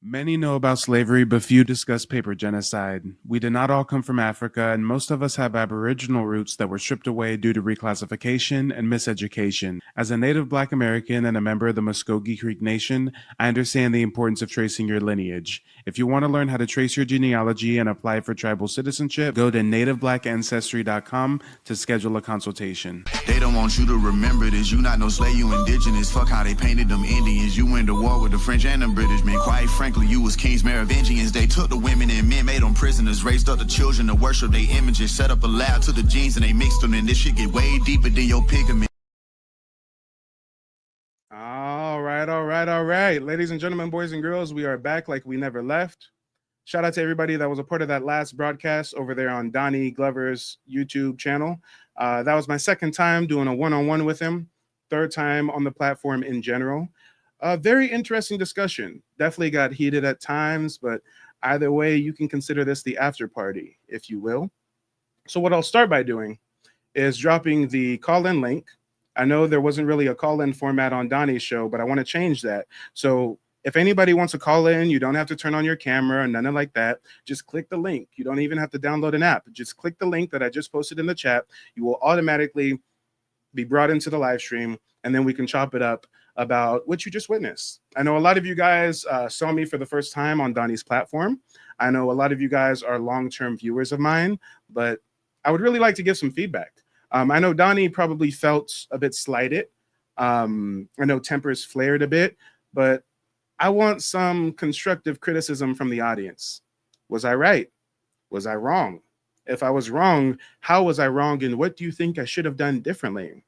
Many know about slavery, but few discuss paper genocide. We did not all come from Africa, and most of us have Aboriginal roots that were stripped away due to reclassification and miseducation. As a native Black American and a member of the Muskogee Creek Nation, I understand the importance of tracing your lineage. If you want to learn how to trace your genealogy and apply for tribal citizenship, go to nativeblackancestry.com to schedule a consultation. They don't want you to remember this. You not no slave, you indigenous. Fuck how they painted them Indians. You went to war with the French and the British, man. Quite frankly, you was kings, Merovingians. They took the women and men, made them prisoners, raised up the children to worship their images, set up a lab to the genes and they mixed them, and this shit get way deeper than your pigment. All right. Ladies and gentlemen, boys and girls, we are back like we never left. Shout out to everybody that was a part of that last broadcast over there on Donnie Glover's YouTube channel. That was my second time doing a one-on-one with him, third time on the platform in general. Very interesting discussion. Definitely got heated at times, but either way, you can consider this the after party, if you will. So what I'll start by doing is dropping the call-in link. I know there wasn't really a call-in format on Donnie's show, but I want to change that. So if anybody wants to call in, you don't have to turn on your camera and nothing like that. Just click the link. You don't even have to download an app. Just click the link that I just posted in the chat. You will automatically be brought into the live stream, and then we can chop it up about what you just witnessed. I know a lot of you guys saw me for the first time on Donnie's platform. I know a lot of you guys are long-term viewers of mine, but I would really like to give some feedback. I know Donnie probably felt a bit slighted. I know tempers flared a bit, but I want some constructive criticism from the audience. Was I right? Was I wrong? If I was wrong, how was I wrong? And what do you think I should have done differently?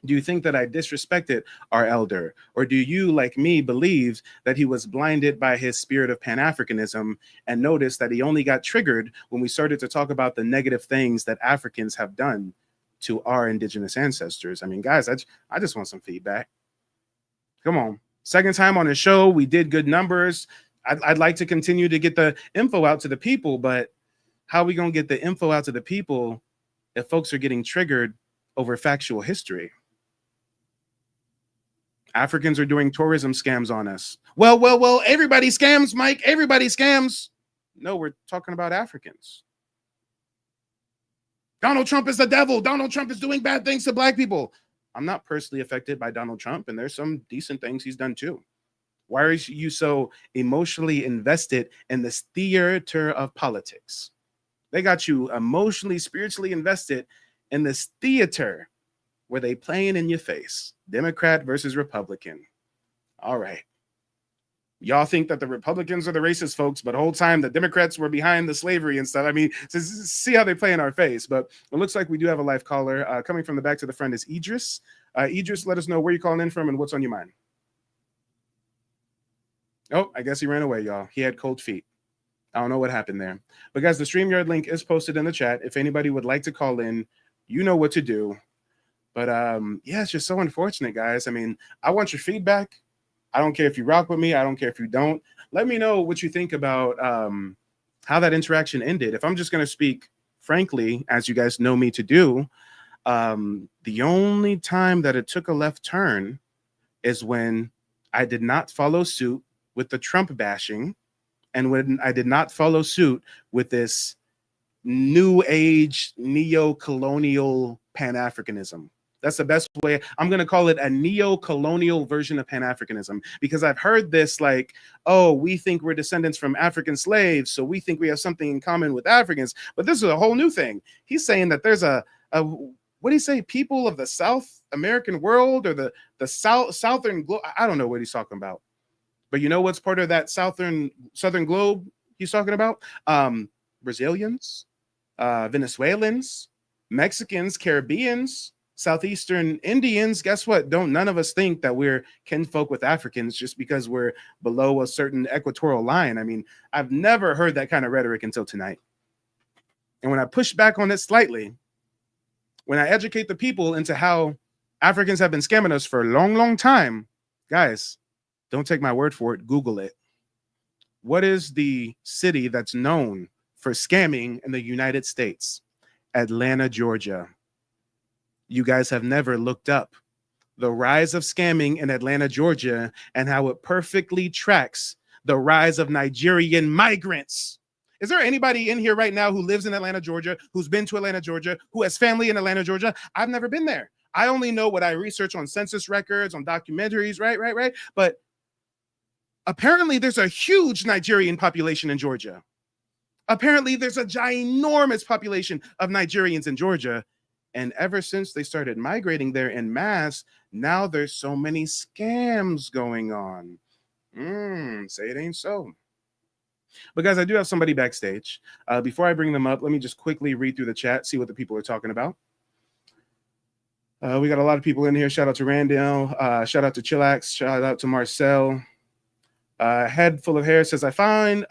Do you think that I disrespected our elder? Or do you, like me, believe that he was blinded by his spirit of pan-Africanism and noticed that he only got triggered when we started to talk about the negative things that Africans have done to our indigenous ancestors? I mean, guys, I just want some feedback. Come on. Second time on the show, we did good numbers. I'd like to continue to get the info out to the people, but how are we going to get the info out to the people if folks are getting triggered over factual history? Africans are doing tourism scams on us. Well, everybody scams, Mike. Everybody scams. No, we're talking about Africans. Donald Trump is the devil. Donald Trump is doing bad things to Black people. I'm not personally affected by Donald Trump, and there's some decent things he's done too. Why are you so emotionally invested in this theater of politics? They got you emotionally, spiritually invested in this theater where they playing in your face. Democrat versus Republican. All right. Y'all think that the Republicans are the racist folks, but the whole time the Democrats were behind the slavery and stuff. I mean, see how they play in our face. But it looks like we do have a live caller. Coming from the back to the front is Idris. Idris, let us know where you're calling in from and what's on your mind. Oh, I guess he ran away, y'all. He had cold feet. I don't know what happened there. But guys, the StreamYard link is posted in the chat. If anybody would like to call in, you know what to do. But yeah, it's just so unfortunate, guys. I mean, I want your feedback. I don't care if you rock with me. I don't care if you don't. Let me know what you think about how that interaction ended. If I'm just going to speak frankly, as you guys know me to do, the only time that it took a left turn is when I did not follow suit with the Trump bashing, and when I did not follow suit with this new age neo-colonial pan-Africanism. That's the best way. I'm going to call it a neo-colonial version of pan-Africanism, because I've heard this like, oh, we think we're descendants from African slaves, so we think we have something in common with Africans. But this is a whole new thing. He's saying that there's a what do you say, people of the South American world, or the southern globe. I don't know what he's talking about. But you know what's part of that southern globe he's talking about? Brazilians, Venezuelans, Mexicans, Caribbeans, Southeastern Indians. Guess what? None of us think that we're kinfolk with Africans just because we're below a certain equatorial line. I mean, I've never heard that kind of rhetoric until tonight. And when I push back on it slightly, when I educate the people into how Africans have been scamming us for a long, long time, guys, don't take my word for it. Google it. What is the city that's known for scamming in the United States? Atlanta, Georgia. You guys have never looked up the rise of scamming in Atlanta, Georgia, and how it perfectly tracks the rise of Nigerian migrants. Is there anybody in here right now who lives in Atlanta, Georgia, who's been to Atlanta, Georgia, who has family in Atlanta, Georgia? I've never been there. I only know what I research on census records, on documentaries, right? But apparently there's a huge Nigerian population in Georgia. Apparently there's a ginormous population of Nigerians in Georgia. And ever since they started migrating there en masse, now there's so many scams going on. Say it ain't so. But guys, I do have somebody backstage. Before I bring them up, let me just quickly read through the chat, see what the people are talking about. We got a lot of people in here. Shout out to Randall. Shout out to Chillax. Shout out to Marcel. Head full of hair says, I found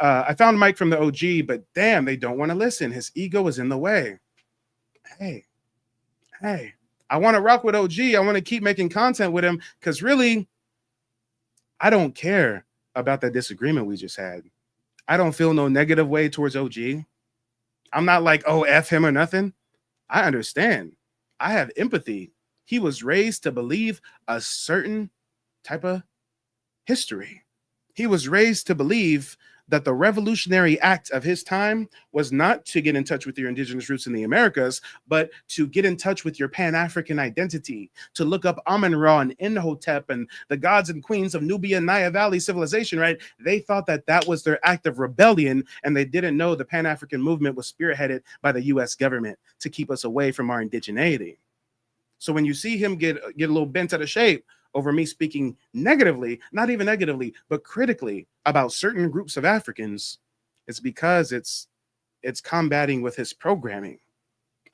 Mike from the OG, but damn, they don't want to listen. His ego is in the way. Hey, I want to rock with OG. I want to keep making content with him because really, I don't care about that disagreement we just had. I don't feel no negative way towards OG. I'm not like, oh, F him or nothing. I understand. I have empathy. He was raised to believe a certain type of history. He was raised to believe that the revolutionary act of his time was not to get in touch with your indigenous roots in the Americas, but to get in touch with your Pan-African identity, to look up Amun-Ra and Imhotep and the gods and queens of Nubia and Nile Valley civilization, right? They thought that that was their act of rebellion, and they didn't know the Pan-African movement was spearheaded by the US government to keep us away from our indigeneity. So when you see him get a little bent out of shape over me speaking negatively, not even negatively, but critically about certain groups of Africans, it's because it's combating with his programming.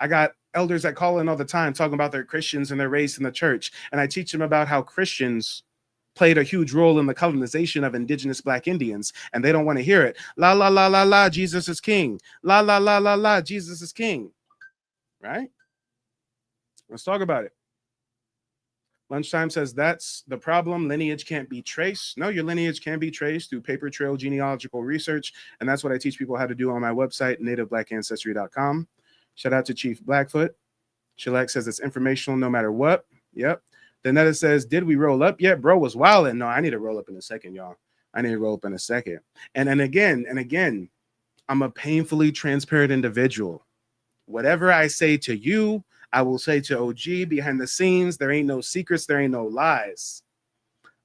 I got elders that call in all the time talking about their Christians and they're raised in the church. And I teach them about how Christians played a huge role in the colonization of indigenous Black Indians. And they don't want to hear it. La, la, la, la, la, Jesus is king. La, la, la, la, la, Jesus is king. Right? Let's talk about it. Lunchtime says that's the problem. Lineage can't be traced. No, your lineage can be traced through paper trail genealogical research. And that's what I teach people how to do on my website, nativeblack.ancestry.com. Shout out to Chief Blackfoot. Chillax says it's informational no matter what. Yep. Danetta says, did we roll up yet? Bro was wilding. No, I need to roll up in a second, y'all. I need to roll up in a second. And again, I'm a painfully transparent individual. Whatever I say to you, I will say to OG behind the scenes. There ain't no secrets. There ain't no lies.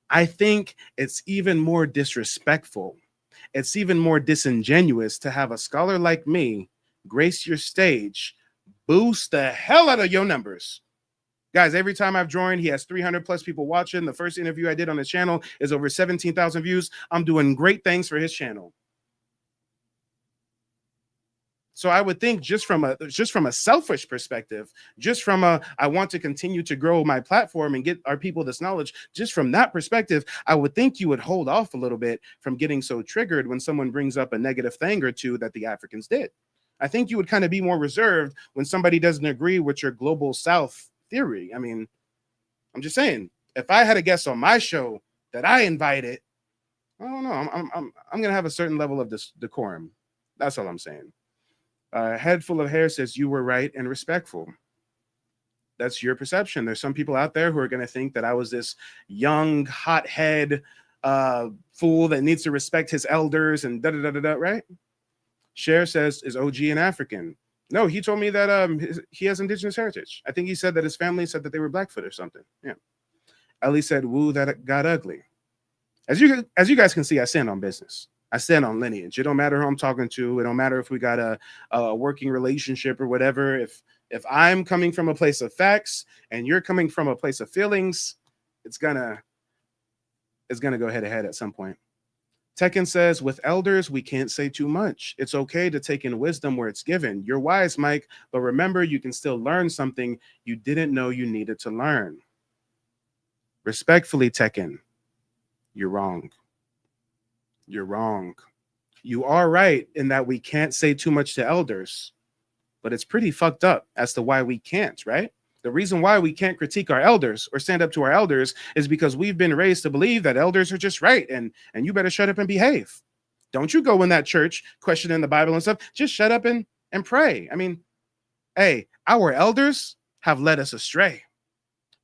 I think it's even more disrespectful. It's even more disingenuous to have a scholar like me grace your stage, boost the hell out of your numbers. Guys, every time I've joined, he has 300 plus people watching. The first interview I did on his channel is over 17,000 views. I'm doing great things for his channel. So I would think just from a selfish perspective, just from I want to continue to grow my platform and get our people this knowledge, just from that perspective, I would think you would hold off a little bit from getting so triggered when someone brings up a negative thing or two that the Africans did. I think you would kind of be more reserved when somebody doesn't agree with your global South theory. I mean, I'm just saying, if I had a guest on my show that I invited, I don't know, I'm gonna have a certain level of decorum. That's all I'm saying. Head full of hair says you were right and respectful. That's your perception. There's some people out there who are going to think that I was this young, hothead fool that needs to respect his elders and da-da-da-da-da, right? Cher says, is OG an African? No, he told me that he has indigenous heritage. I think he said that his family said that they were Blackfoot or something. Yeah. Ellie said, woo, that got ugly. As you guys can see, I stand on business. I stand on lineage. It don't matter who I'm talking to. It don't matter if we got a working relationship or whatever. If I'm coming from a place of facts and you're coming from a place of feelings, it's gonna go head to head at some point. Tekken says, with elders, we can't say too much. It's okay to take in wisdom where it's given. You're wise, Mike, but remember, you can still learn something you didn't know you needed to learn. Respectfully, Tekken, you're wrong. You're wrong. You are right in that we can't say too much to elders, but it's pretty fucked up as to why we can't, right? The reason why we can't critique our elders or stand up to our elders is because we've been raised to believe that elders are just right and you better shut up and behave. Don't you go in that church questioning the Bible and stuff. Just shut up and pray. I mean, hey, our elders have led us astray.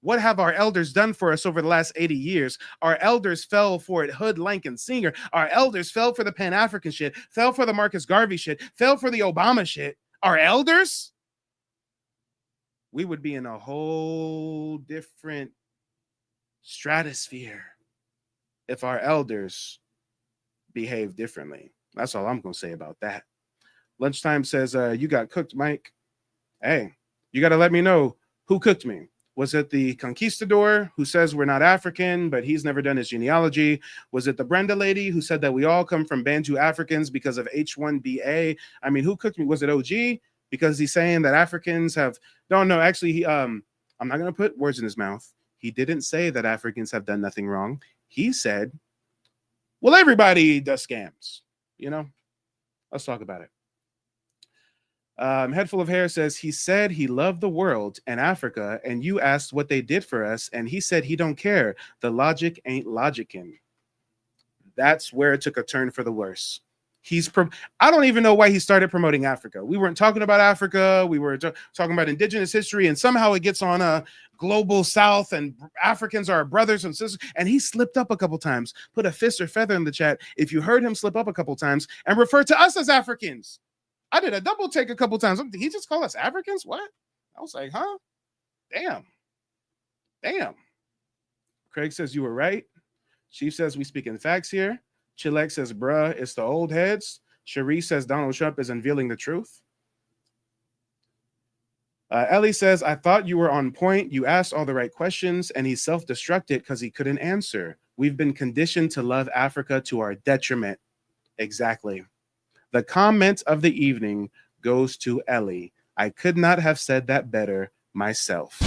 What have our elders done for us over the last 80 years? Our elders fell for it, Hood, Lincoln, Singer. Our elders fell for the Pan-African shit, fell for the Marcus Garvey shit, fell for the Obama shit. Our elders? We would be in a whole different stratosphere if our elders behave differently. That's all I'm going to say about that. Lunchtime says, you got cooked, Mike. Hey, you got to let me know who cooked me. Was it the conquistador who says we're not African, but he's never done his genealogy? Was it the Brenda lady who said that we all come from Bantu Africans because of H1BA? I mean, who cooked me? Was it OG? Because he's saying that Africans have... No, actually, he, I'm not going to put words in his mouth. He didn't say that Africans have done nothing wrong. He said, well, everybody does scams. You know, let's talk about it. Head Full of Hair says, he said he loved the world and Africa, and you asked what they did for us, and he said he don't care. The logic ain't logicking. That's where it took a turn for the worse. I don't even know why he started promoting Africa. We weren't talking about Africa. We were talking about indigenous history, and somehow it gets on a global South, and Africans are brothers and sisters. And he slipped up a couple times. Put a fist or feather in the chat if you heard him slip up a couple times and refer to us as Africans. I did a double take a couple times. Did he just call us Africans? What? I was like, huh? Damn. Craig says you were right. Chief says we speak in facts here. Chilex says, bruh, it's the old heads. Cherie says Donald Trump is unveiling the truth. Ellie says, I thought you were on point. You asked all the right questions, and he self-destructed because he couldn't answer. We've been conditioned to love Africa to our detriment. Exactly. The comment of the evening goes to Ellie. I could not have said that better myself.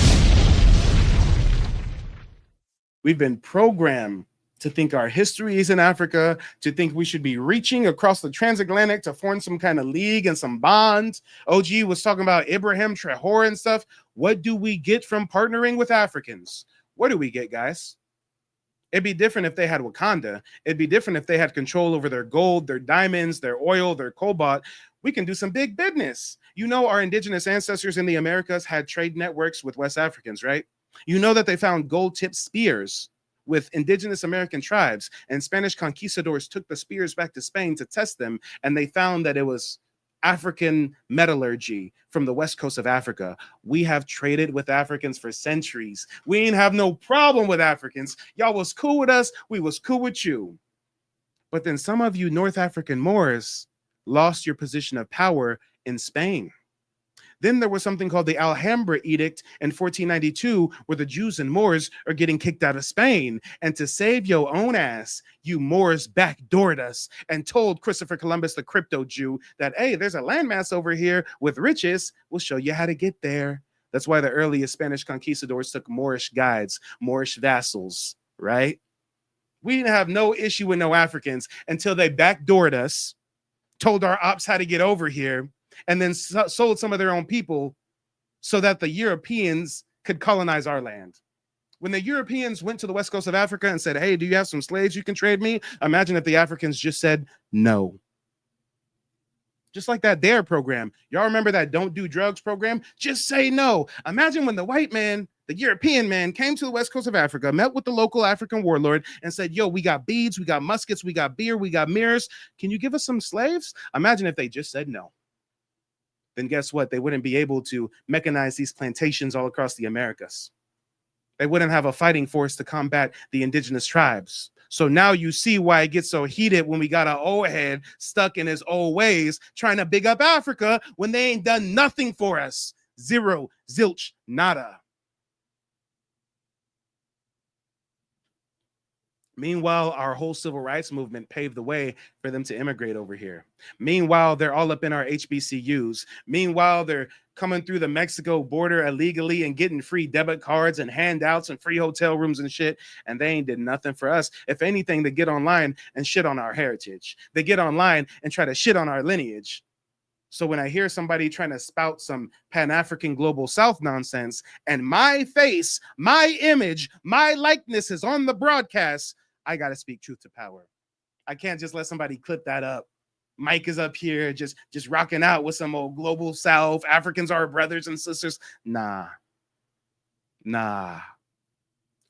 We've been programmed to think our history is in Africa, to think we should be reaching across the transatlantic to form some kind of league and some bonds. OG was talking about Ibrahim Traore and stuff. What do we get from partnering with Africans? What do we get, guys? It'd be different if they had Wakanda. It'd be different if they had control over their gold, their diamonds, their oil, their cobalt. We can do some big business. You know, our indigenous ancestors in the Americas had trade networks with West Africans, right? You know that they found gold-tipped spears with indigenous American tribes, and Spanish conquistadors took the spears back to Spain to test them, and they found that it was African metallurgy from the west coast of Africa. We have traded with Africans for centuries. We ain't have no problem with Africans. Y'all was cool with us. We was cool with you. But then some of you North African Moors lost your position of power in Spain. Then there was something called the Alhambra Edict in 1492, where the Jews and Moors are getting kicked out of Spain. And to save your own ass, you Moors backdoored us and told Christopher Columbus, the crypto Jew, that, hey, there's a landmass over here with riches. We'll show you how to get there. That's why the earliest Spanish conquistadors took Moorish guides, Moorish vassals, right? We didn't have no issue with no Africans until they backdoored us, told our ops how to get over here, and then sold some of their own people so that the Europeans could colonize our land. When the Europeans went to the west coast of Africa and said, hey, do you have some slaves you can trade me? Imagine if the Africans just said no. Just like that DARE program. Y'all remember that don't do drugs program? Just say no. Imagine when the white man, the European man, came to the west coast of Africa, met with the local African warlord and said, yo, we got beads, we got muskets, we got beer, we got mirrors. Can you give us some slaves? Imagine if they just said no. Then guess what? They wouldn't be able to mechanize these plantations all across the Americas. They wouldn't have a fighting force to combat the indigenous tribes. So now you see why it gets so heated when we got an old head stuck in his old ways trying to big up Africa when they ain't done nothing for us. Zero, zilch, nada. Meanwhile, our whole civil rights movement paved the way for them to immigrate over here. Meanwhile, they're all up in our HBCUs. Meanwhile, they're coming through the Mexico border illegally and getting free debit cards and handouts and free hotel rooms and shit. And they ain't did nothing for us. If anything, they get online and shit on our heritage. They get online and try to shit on our lineage. So when I hear somebody trying to spout some Pan-African Global South nonsense and my face, my image, my likeness is on the broadcast, I got to speak truth to power. I can't just let somebody clip that up. Mike is up here just rocking out with some old Global South. Africans are brothers and sisters. Nah.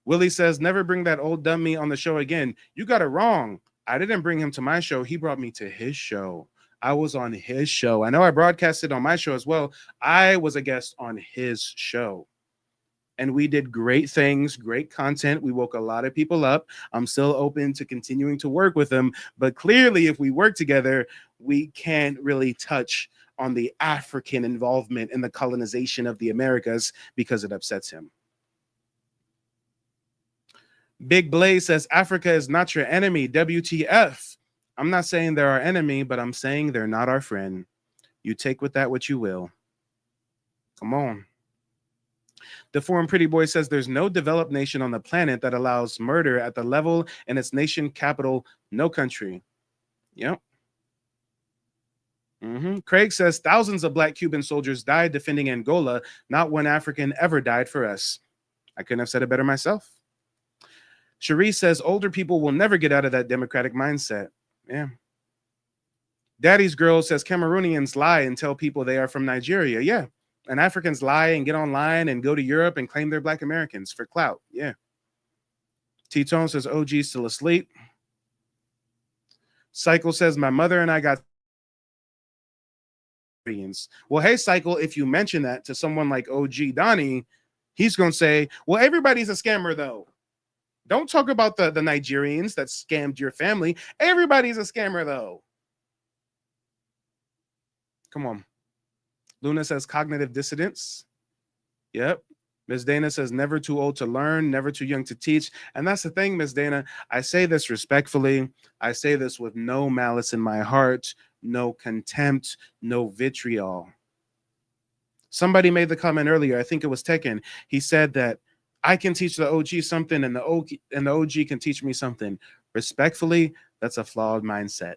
Willie says, never bring that old dummy on the show again. You got it wrong. I didn't bring him to my show. He brought me to his show. I was on his show. I know I broadcasted on my show as well. I was a guest on his show. And we did great things, great content. We woke a lot of people up. I'm still open to continuing to work with them. But clearly, if we work together, we can't really touch on the African involvement in the colonization of the Americas because it upsets him. Big Blaze says, Africa is not your enemy. WTF. I'm not saying they're our enemy, but I'm saying they're not our friend. You take with that what you will. Come on. The Foreign Pretty Boy says there's no developed nation on the planet that allows murder at the level in its nation capital, no country. Yep. Craig says thousands of Black Cuban soldiers died defending Angola. Not one African ever died for us. I couldn't have said it better myself. Cherie says older people will never get out of that democratic mindset. Yeah. Daddy's Girl says Cameroonians lie and tell people they are from Nigeria. Yeah. And Africans lie and get online and go to Europe and claim they're Black Americans for clout. Yeah. T-Tone says OG still asleep. Cycle says my mother and I got. Well, hey, Cycle, if you mention that to someone like OG Donnie, he's going to say, well, everybody's a scammer, though. Don't talk about the Nigerians that scammed your family. Everybody's a scammer, though. Come on. Luna says cognitive dissonance. Yep. Ms. Dana says never too old to learn, never too young to teach. And that's the thing, Ms. Dana. I say this respectfully. I say this with no malice in my heart, no contempt, no vitriol. Somebody made the comment earlier. I think it was Tekken. He said that I can teach the OG something and the OG can teach me something. Respectfully, that's a flawed mindset.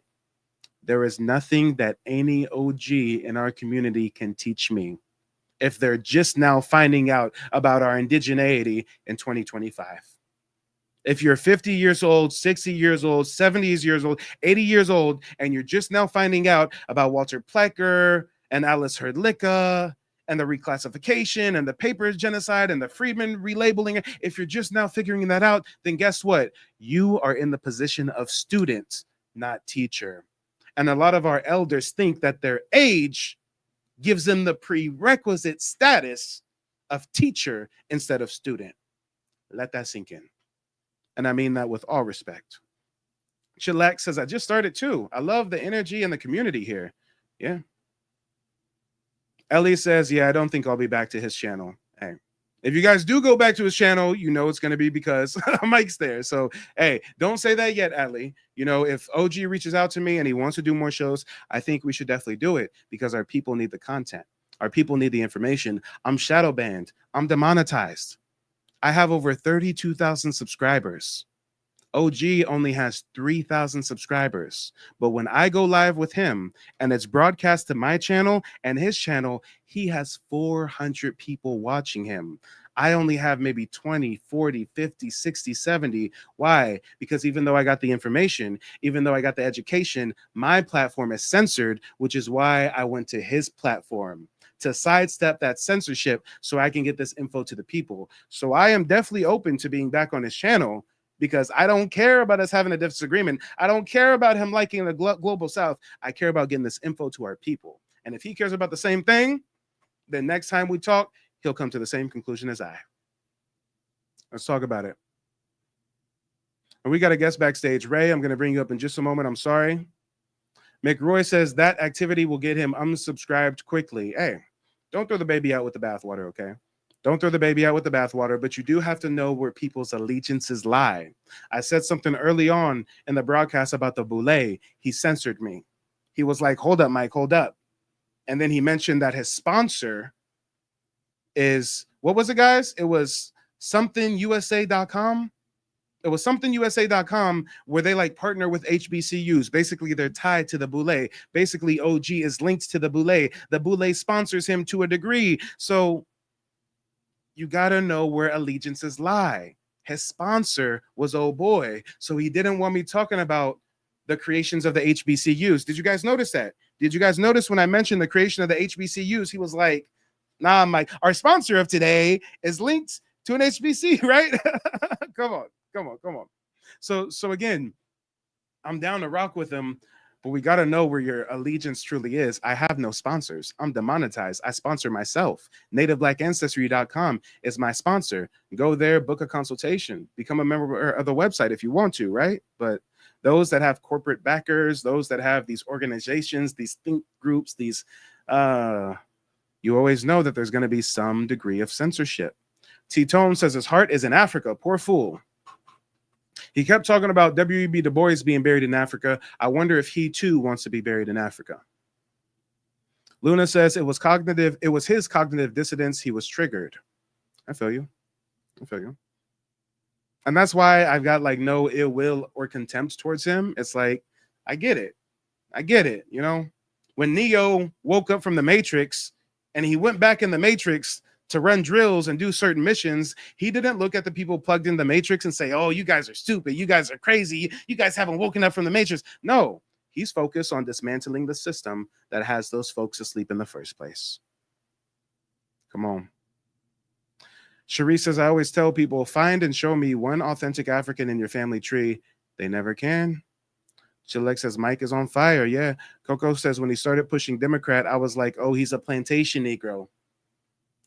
There is nothing that any OG in our community can teach me if they're just now finding out about our indigeneity in 2025. If you're 50 years old, 60 years old, 70 years old, 80 years old, and you're just now finding out about Walter Plecker and Alice Herdlicka and the reclassification and the paper genocide and the Freedmen relabeling, if you're just now figuring that out, then guess what? You are in the position of student, not teacher. And a lot of our elders think that their age gives them the prerequisite status of teacher instead of student. Let that sink in. And I mean that with all respect. Chillax says, I just started too. I love the energy and the community here. Yeah. Ellie says, yeah, I don't think I'll be back to his channel. Hey, if you guys do go back to his channel, you know it's going to be because Mike's there. So, hey, don't say that yet, Ellie. You know, if OG reaches out to me and he wants to do more shows, I think we should definitely do it because our people need the content. Our people need the information. I'm shadow banned. I'm demonetized. I have over 32,000 subscribers. OG only has 3,000 subscribers. But when I go live with him and it's broadcast to my channel and his channel, he has 400 people watching him. I only have maybe 20, 40, 50, 60, 70. Why? Because even though I got the information, even though I got the education, my platform is censored, which is why I went to his platform to sidestep that censorship so I can get this info to the people. So I am definitely open to being back on his channel because I don't care about us having a disagreement. I don't care about him liking the global South. I care about getting this info to our people. And if he cares about the same thing, then next time we talk, he'll come to the same conclusion as I. Let's talk about it. And we got a guest backstage. Ray, I'm going to bring you up in just a moment. I'm sorry. McRoy says that activity will get him unsubscribed quickly. Hey, don't throw the baby out with the bathwater, okay? Don't throw the baby out with the bathwater, but you do have to know where people's allegiances lie. I said something early on in the broadcast about the boule. He censored me. He was like, hold up, Mike, hold up. And then he mentioned that his sponsor is, what was it, guys? It was somethingusa.com. It was somethingusa.com where they like partner with HBCUs. Basically, they're tied to the boule. Basically, OG is linked to the boule. The boule sponsors him to a degree. So you got to know where allegiances lie. His sponsor was old boy. So he didn't want me talking about the creations of the HBCUs. Did you guys notice that? Did you guys notice when I mentioned the creation of the HBCUs, he was like, nah, Mike, our sponsor of today is linked to an HBC, right? Come on. So again, I'm down to rock with them, but we got to know where your allegiance truly is. I have no sponsors. I'm demonetized. I sponsor myself. NativeBlackAncestry.com is my sponsor. Go there, book a consultation, become a member of the website if you want to, right? But those that have corporate backers, those that have these organizations, these think groups, these, you always know that there's going to be some degree of censorship. T-Tone says his heart is in Africa. Poor fool. He kept talking about W.E.B. Du Bois being buried in Africa. I wonder if he too wants to be buried in Africa. Luna says it was his cognitive dissonance. He was triggered. I feel you. And that's why I've got like no ill will or contempt towards him. It's like, I get it. You know, when Neo woke up from the Matrix and he went back in the Matrix to run drills and do certain missions, he didn't look at the people plugged in the Matrix and say, oh, you guys are stupid. You guys are crazy. You guys haven't woken up from the Matrix. No, he's focused on dismantling the system that has those folks asleep in the first place. Come on. Cherie says, I always tell people, find and show me one authentic African in your family tree. They never can. Chilek says, Mike is on fire. Yeah. Coco says, when he started pushing Democrat, I was like, oh, he's a plantation Negro.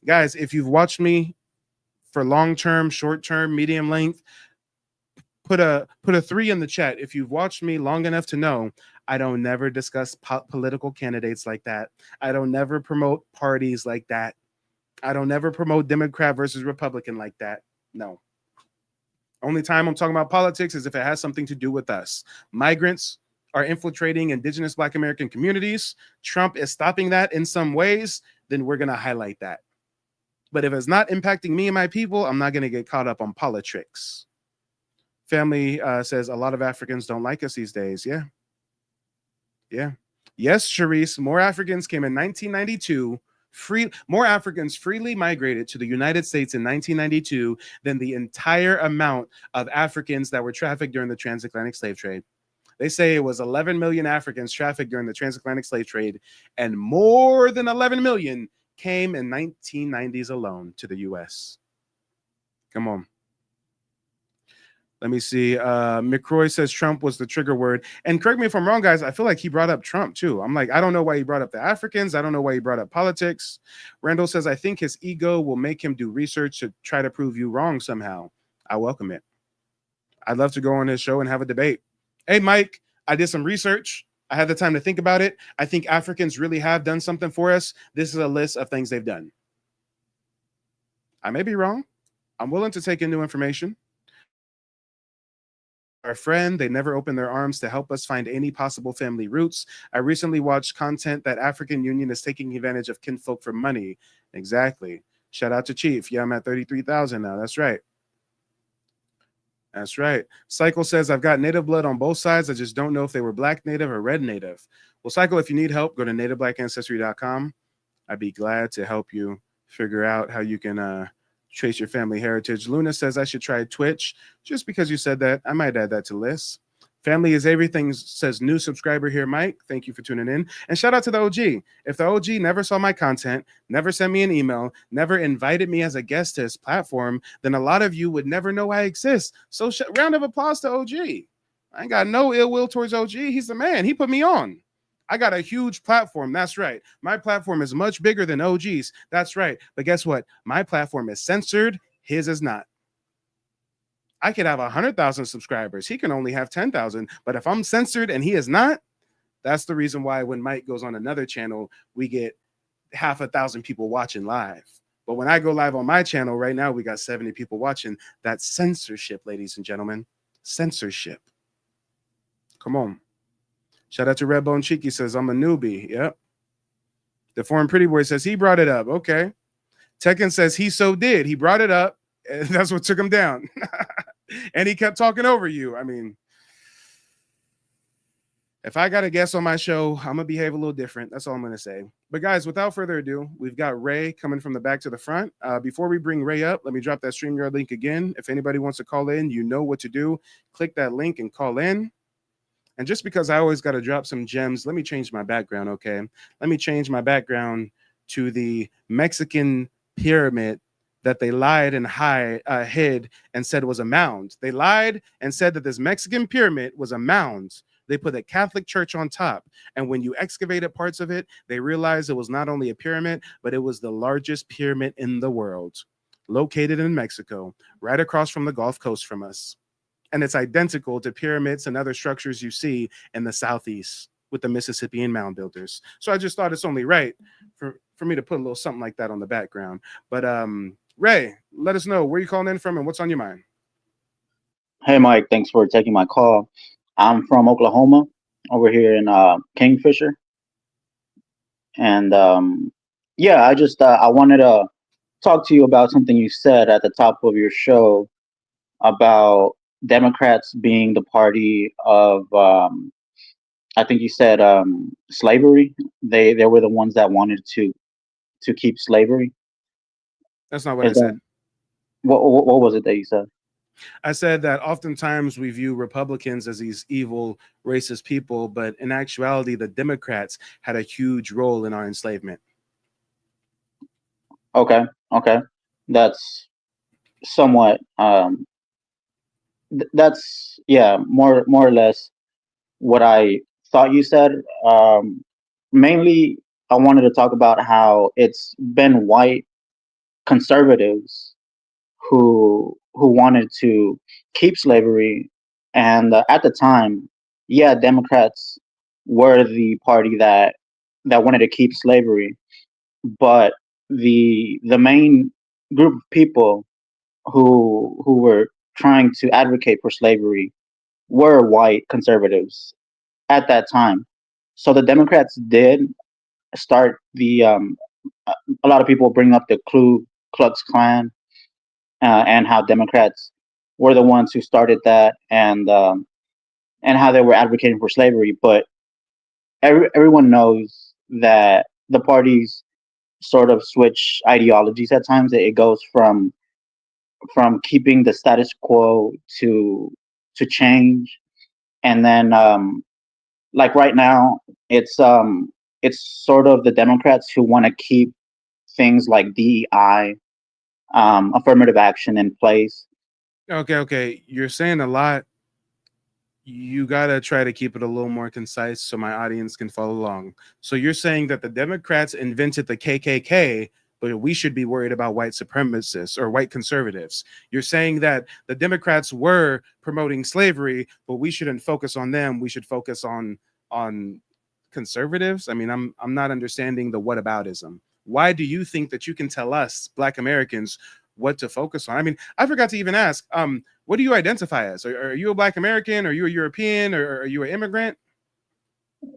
Guys, if you've watched me for long-term, short-term, medium length, put a 3 in the chat. If you've watched me long enough to know, I don't never discuss political candidates like that. I don't never promote parties like that. I don't never promote Democrat versus Republican like that. No. Only time I'm talking about politics is if it has something to do with us. Migrants are infiltrating indigenous Black American communities. Trump is stopping that in some ways. Then we're going to highlight that. But if it's not impacting me and my people, I'm not going to get caught up on politics. Family says a lot of Africans don't like us these days. Yeah. Yes, Charisse, more Africans came in 1992. More Africans freely migrated to the United States in 1992 than the entire amount of Africans that were trafficked during the transatlantic slave trade. They say it was 11 million Africans trafficked during the transatlantic slave trade, and more than 11 million came in 1990s alone to the U.S. Come on. Let me see. McCroy says Trump was the trigger word. And correct me if I'm wrong, guys. I feel like he brought up Trump, too. I'm like, I don't know why he brought up the Africans. I don't know why he brought up politics. Randall says, I think his ego will make him do research to try to prove you wrong somehow. I welcome it. I'd love to go on his show and have a debate. Hey, Mike, I did some research. I had the time to think about it. I think Africans really have done something for us. This is a list of things they've done. I may be wrong. I'm willing to take in new information. Our friend, they never open their arms to help us find any possible family roots. I recently watched content that African Union is taking advantage of kinfolk for money. Exactly. Shout out to Chief. Yeah, I'm at 33,000 now. That's right. That's right. Cycle says, I've got native blood on both sides. I just don't know if they were Black native or red native. Well, Cycle, if you need help, go to NativeBlackAncestry.com. I'd be glad to help you figure out how you can trace your family heritage. Luna says I should try Twitch. Just because you said that, I might add that to lists. Family is everything, says new subscriber here, Mike. Thank you for tuning in. And shout out to the OG. If the OG never saw my content, never sent me an email, never invited me as a guest to his platform, then a lot of you would never know I exist. So round of applause to OG. I ain't got no ill will towards OG. He's the man. He put me on. I got a huge platform. That's right. My platform is much bigger than OG's. That's right. But guess what? My platform is censored. His is not. I could have 100,000 subscribers. He can only have 10,000. But if I'm censored and he is not, that's the reason why when Mike goes on another channel, we get 1,000 people watching live. But when I go live on my channel right now, we got 70 people watching. That's censorship, ladies and gentlemen. Censorship. Come on. Shout out to Redbone Cheeky says, I'm a newbie. Yep. The Foreign Pretty Boy says he brought it up. Okay. Tekken says he so did. He brought it up. And that's what took him down. And he kept talking over you. I mean, if I got a guest on my show, I'm going to behave a little different. That's all I'm going to say. But guys, without further ado, we've got Ray coming from the back to the front. Before we bring Ray up, let me drop that StreamYard link again. If anybody wants to call in, you know what to do. Click that link and call in. And just because I always got to drop some gems, let me change my background, okay? Let me change my background to the Mexican pyramid that they lied and hid and said was a mound. They lied and said that this Mexican pyramid was a mound. They put a Catholic church on top. And when you excavated parts of it, they realized it was not only a pyramid, but it was the largest pyramid in the world, located in Mexico, right across from the Gulf Coast from us. And it's identical to pyramids and other structures you see in the Southeast with the Mississippian mound builders. So I just thought it's only right for me to put a little something like that on the background. But Ray, let us know where you calling in from and what's on your mind. Hey, Mike, thanks for taking my call. I'm from Oklahoma, over here in Kingfisher. And yeah, I wanted to talk to you about something you said at the top of your show about Democrats being the party of, I think you said slavery. They were the ones that wanted to keep slavery. That's not what I said. What was it that you said? I said that oftentimes we view Republicans as these evil, racist people, but in actuality, the Democrats had a huge role in our enslavement. Okay. That's somewhat, that's, yeah, more or less what I thought you said. Mainly, I wanted to talk about how it's been white conservatives who wanted to keep slavery, and at the time, yeah, Democrats were the party that wanted to keep slavery, but the main group of people who were trying to advocate for slavery were white conservatives at that time. So the Democrats did start the a lot of people bring up the Ku Klux Klan, and how Democrats were the ones who started that, and how they were advocating for slavery. But everyone knows that the parties sort of switch ideologies at times. It goes from keeping the status quo to change, and then like right now, it's sort of the Democrats who want to keep things like DEI, affirmative action in place. Okay. You're saying a lot. You got to try to keep it a little more concise so my audience can follow along. So you're saying that the Democrats invented the KKK, but we should be worried about white supremacists or white conservatives. You're saying that the Democrats were promoting slavery, but we shouldn't focus on them. We should focus on conservatives. I mean, I'm not understanding the whataboutism. Why do you think that you can tell us, Black Americans, what to focus on? I mean, I forgot to even ask, what do you identify as? Are you a Black American? Are you a European? Or are you an immigrant?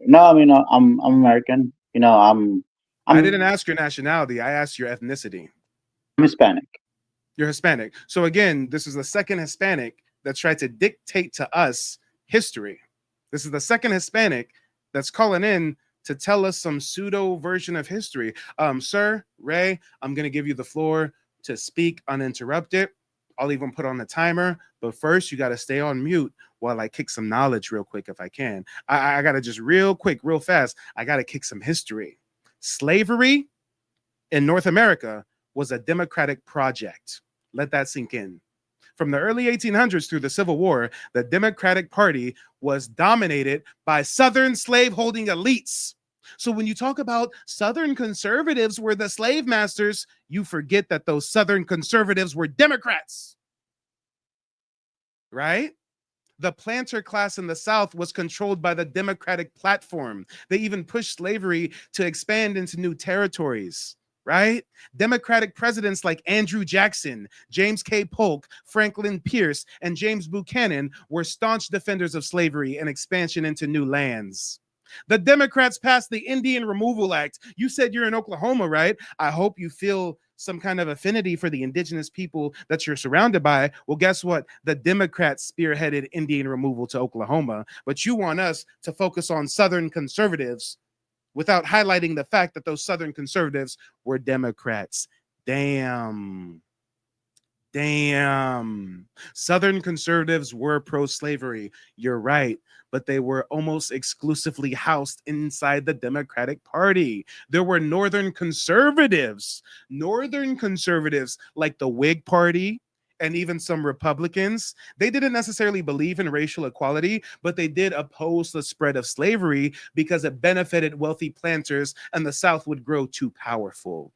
No, I mean, I'm American. I didn't ask your nationality. I asked your ethnicity. I'm Hispanic. You're Hispanic. So again, this is the second Hispanic that's tried to dictate to us history. This is the second Hispanic that's calling in to tell us some pseudo version of history. Sir, Ray, I'm going to give you the floor to speak uninterrupted. I'll even put on the timer, but first you got to stay on mute while I kick some knowledge real quick if I can. I got to just real quick, real fast, I got to kick some history. Slavery in North America was a democratic project. Let that sink in. From the early 1800s through the Civil War, the Democratic Party was dominated by Southern slave-holding elites. So when you talk about Southern conservatives were the slave masters, you forget that those Southern conservatives were Democrats, right? The planter class in the South was controlled by the Democratic platform. They even pushed slavery to expand into new territories, right? Democratic presidents like Andrew Jackson, James K. Polk, Franklin Pierce, and James Buchanan were staunch defenders of slavery and expansion into new lands. The Democrats passed the Indian Removal Act. You said you're in Oklahoma, right? I hope you feel some kind of affinity for the indigenous people that you're surrounded by. Well, guess what? The Democrats spearheaded Indian removal to Oklahoma, but you want us to focus on Southern conservatives without highlighting the fact that those Southern conservatives were Democrats. Damn. Damn. Southern conservatives were pro-slavery. You're right. But they were almost exclusively housed inside the Democratic Party. There were Northern conservatives like the Whig Party and even some Republicans. They didn't necessarily believe in racial equality, but they did oppose the spread of slavery because it benefited wealthy planters and the South would grow too powerful.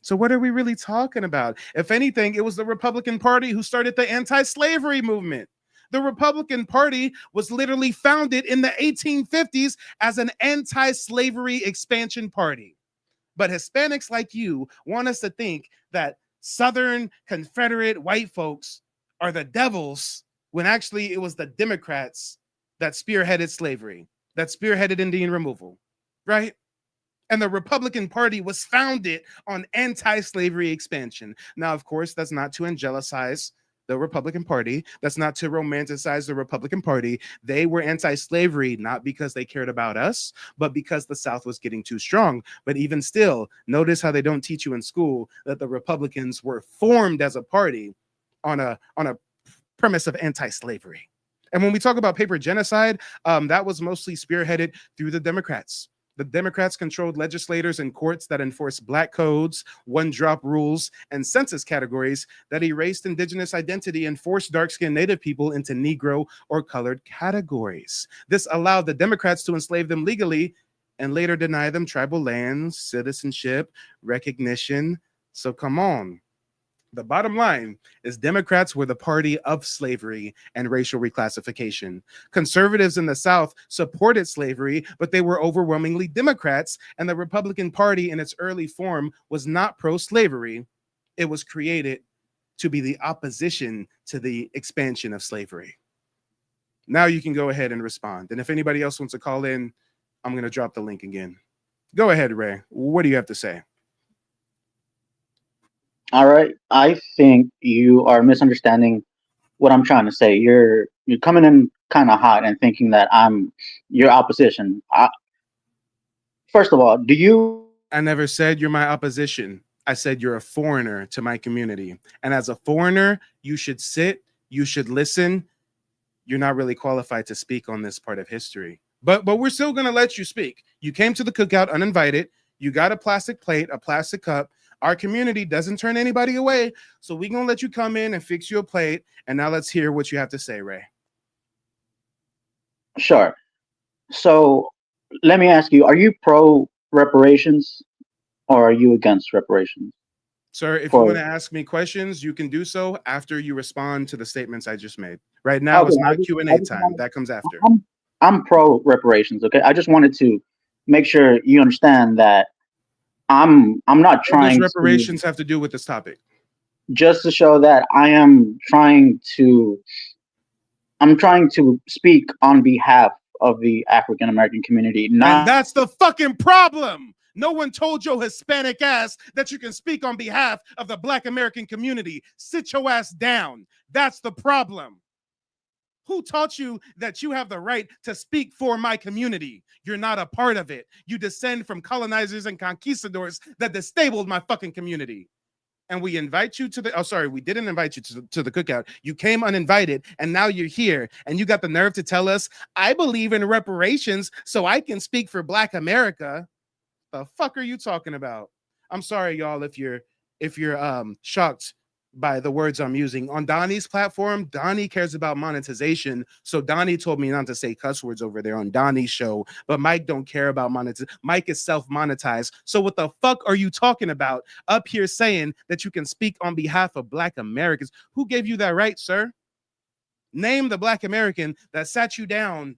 So what are we really talking about? If anything, it was the Republican Party who started the anti-slavery movement. The Republican Party was literally founded in the 1850s as an anti-slavery expansion party. But Hispanics like you want us to think that Southern Confederate white folks are the devils when actually it was the Democrats that spearheaded slavery, that spearheaded Indian removal, right? And the Republican Party was founded on anti-slavery expansion. Now, of course, that's not to angelicize the Republican Party. That's not to romanticize the Republican Party. They were anti-slavery, not because they cared about us, but because the South was getting too strong. But even still, notice how they don't teach you in school that the Republicans were formed as a party on a premise of anti-slavery. And when we talk about paper genocide, that was mostly spearheaded through the Democrats. The Democrats controlled legislators and courts that enforced black codes, one-drop rules, and census categories that erased indigenous identity and forced dark-skinned Native people into Negro or colored categories. This allowed the Democrats to enslave them legally and later deny them tribal lands, citizenship, recognition. So come on. The bottom line is Democrats were the party of slavery and racial reclassification. Conservatives in the South supported slavery, but they were overwhelmingly Democrats, and the Republican Party in its early form was not pro-slavery. It was created to be the opposition to the expansion of slavery. Now you can go ahead and respond. And if anybody else wants to call in, I'm going to drop the link again. Go ahead, Ray. What do you have to say? All right. I think you are misunderstanding what I'm trying to say. You're coming in kind of hot and thinking that I'm your opposition. First of all, do you? I never said you're my opposition. I said you're a foreigner to my community. And as a foreigner, you should sit, you should listen. You're not really qualified to speak on this part of history. But we're still going to let you speak. You came to the cookout uninvited. You got a plastic plate, a plastic cup. Our community doesn't turn anybody away. So we're going to let you come in and fix you a plate. And now let's hear what you have to say, Ray. Sure. So let me ask you, are you pro reparations or are you against reparations? Sir, if you want to ask me questions, you can do so after you respond to the statements I just made. Right now is not Q&A time. That comes after. I'm pro reparations, okay? I just wanted to make sure you understand that I'm not trying. What does reparations have to do with this topic? Just to show that I'm trying to speak on behalf of the African American community. And that's the fucking problem. No one told your Hispanic ass that you can speak on behalf of the Black American community. Sit your ass down. That's the problem. Who taught you that you have the right to speak for my community? You're not a part of it. You descend from colonizers and conquistadors that disabled my fucking community. And we invite you to the, we didn't invite you to the cookout. You came uninvited and now you're here and you got the nerve to tell us, I believe in reparations so I can speak for Black America. The fuck are you talking about? I'm sorry, y'all, if you're shocked by the words I'm using. On Donnie's platform, Donnie cares about monetization. So Donnie told me not to say cuss words over there on Donnie's show, but Mike don't care about monetization. Mike is self-monetized. So what the fuck are you talking about up here saying that you can speak on behalf of Black Americans? Who gave you that right, sir? Name the Black American that sat you down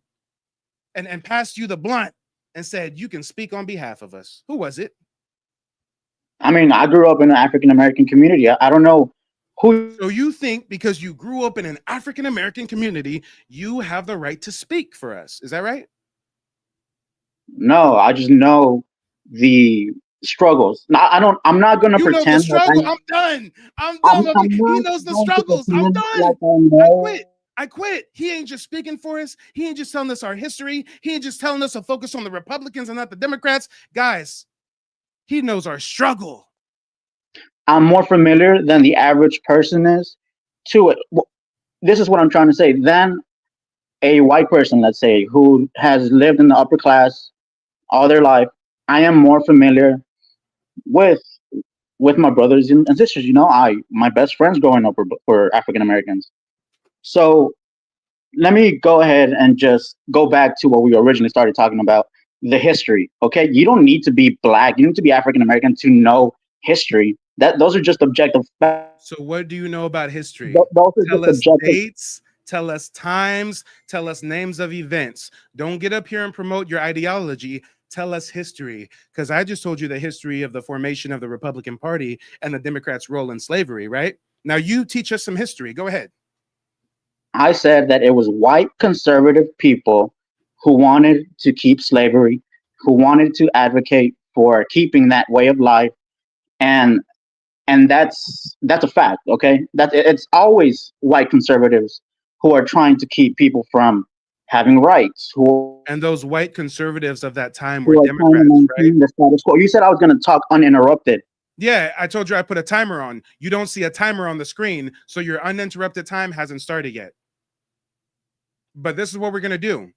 and passed you the blunt and said, you can speak on behalf of us. Who was it? I mean, I grew up in an African-American community. I don't know who. So you think because you grew up in an African-American community, you have the right to speak for us. Is that right? No, I just know the struggles. I'm not going to pretend. Know the struggle. I'm done. He knows the struggles. I'm done. I quit. He ain't just speaking for us. He ain't just telling us our history. He ain't just telling us to focus on the Republicans and not the Democrats. Guys, he knows our struggle. I'm more familiar than the average person is to it. This is what I'm trying to say. Than a white person, let's say, who has lived in the upper class all their life, I am more familiar with my brothers and sisters. You know, my best friends growing up were African Americans. So let me go ahead and just go back to what we originally started talking about, the history. Okay, you don't need to be black, you need to be African American to know history. That those are just objective facts. So what do you know about history? Those are Tell just us objective. dates, tell us times, tell us names of events. Don't get up here and promote your ideology. Tell us history, because I just told you the history of the formation of the Republican Party and the Democrats' role in slavery, right? Now you teach us some history. Go ahead. I said that it was white conservative people who wanted to keep slavery, who wanted to advocate for keeping that way of life, and that's a fact. Okay, that it's always white conservatives who are trying to keep people from having rights, And those white conservatives of that time who were are trying to Democrats, right? maintain the status quo. You said I was going to talk uninterrupted. Yeah, I told you I put a timer on. You don't see a timer on the screen, so your uninterrupted time hasn't started yet. But this is what we're going to do.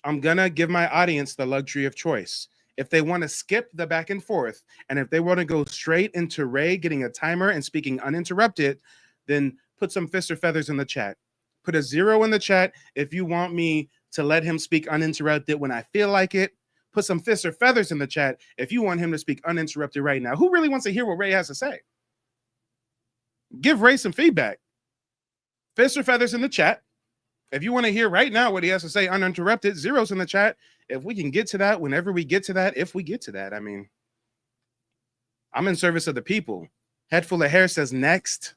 I'm going to give my audience the luxury of choice. If they want to skip the back and forth, and if they want to go straight into Ray getting a timer and speaking uninterrupted, then put some fist or feathers in the chat. Put a 0 in the chat if you want me to let him speak uninterrupted when I feel like it. Put some fists or feathers in the chat if you want him to speak uninterrupted right now. Who really wants to hear what Ray has to say? Give Ray some feedback. Fists or feathers in the chat if you want to hear right now what he has to say uninterrupted. 0s in the chat if we can get to that, whenever we get to that, if we get to that. I mean, I'm in service of the people. Head full of hair says next.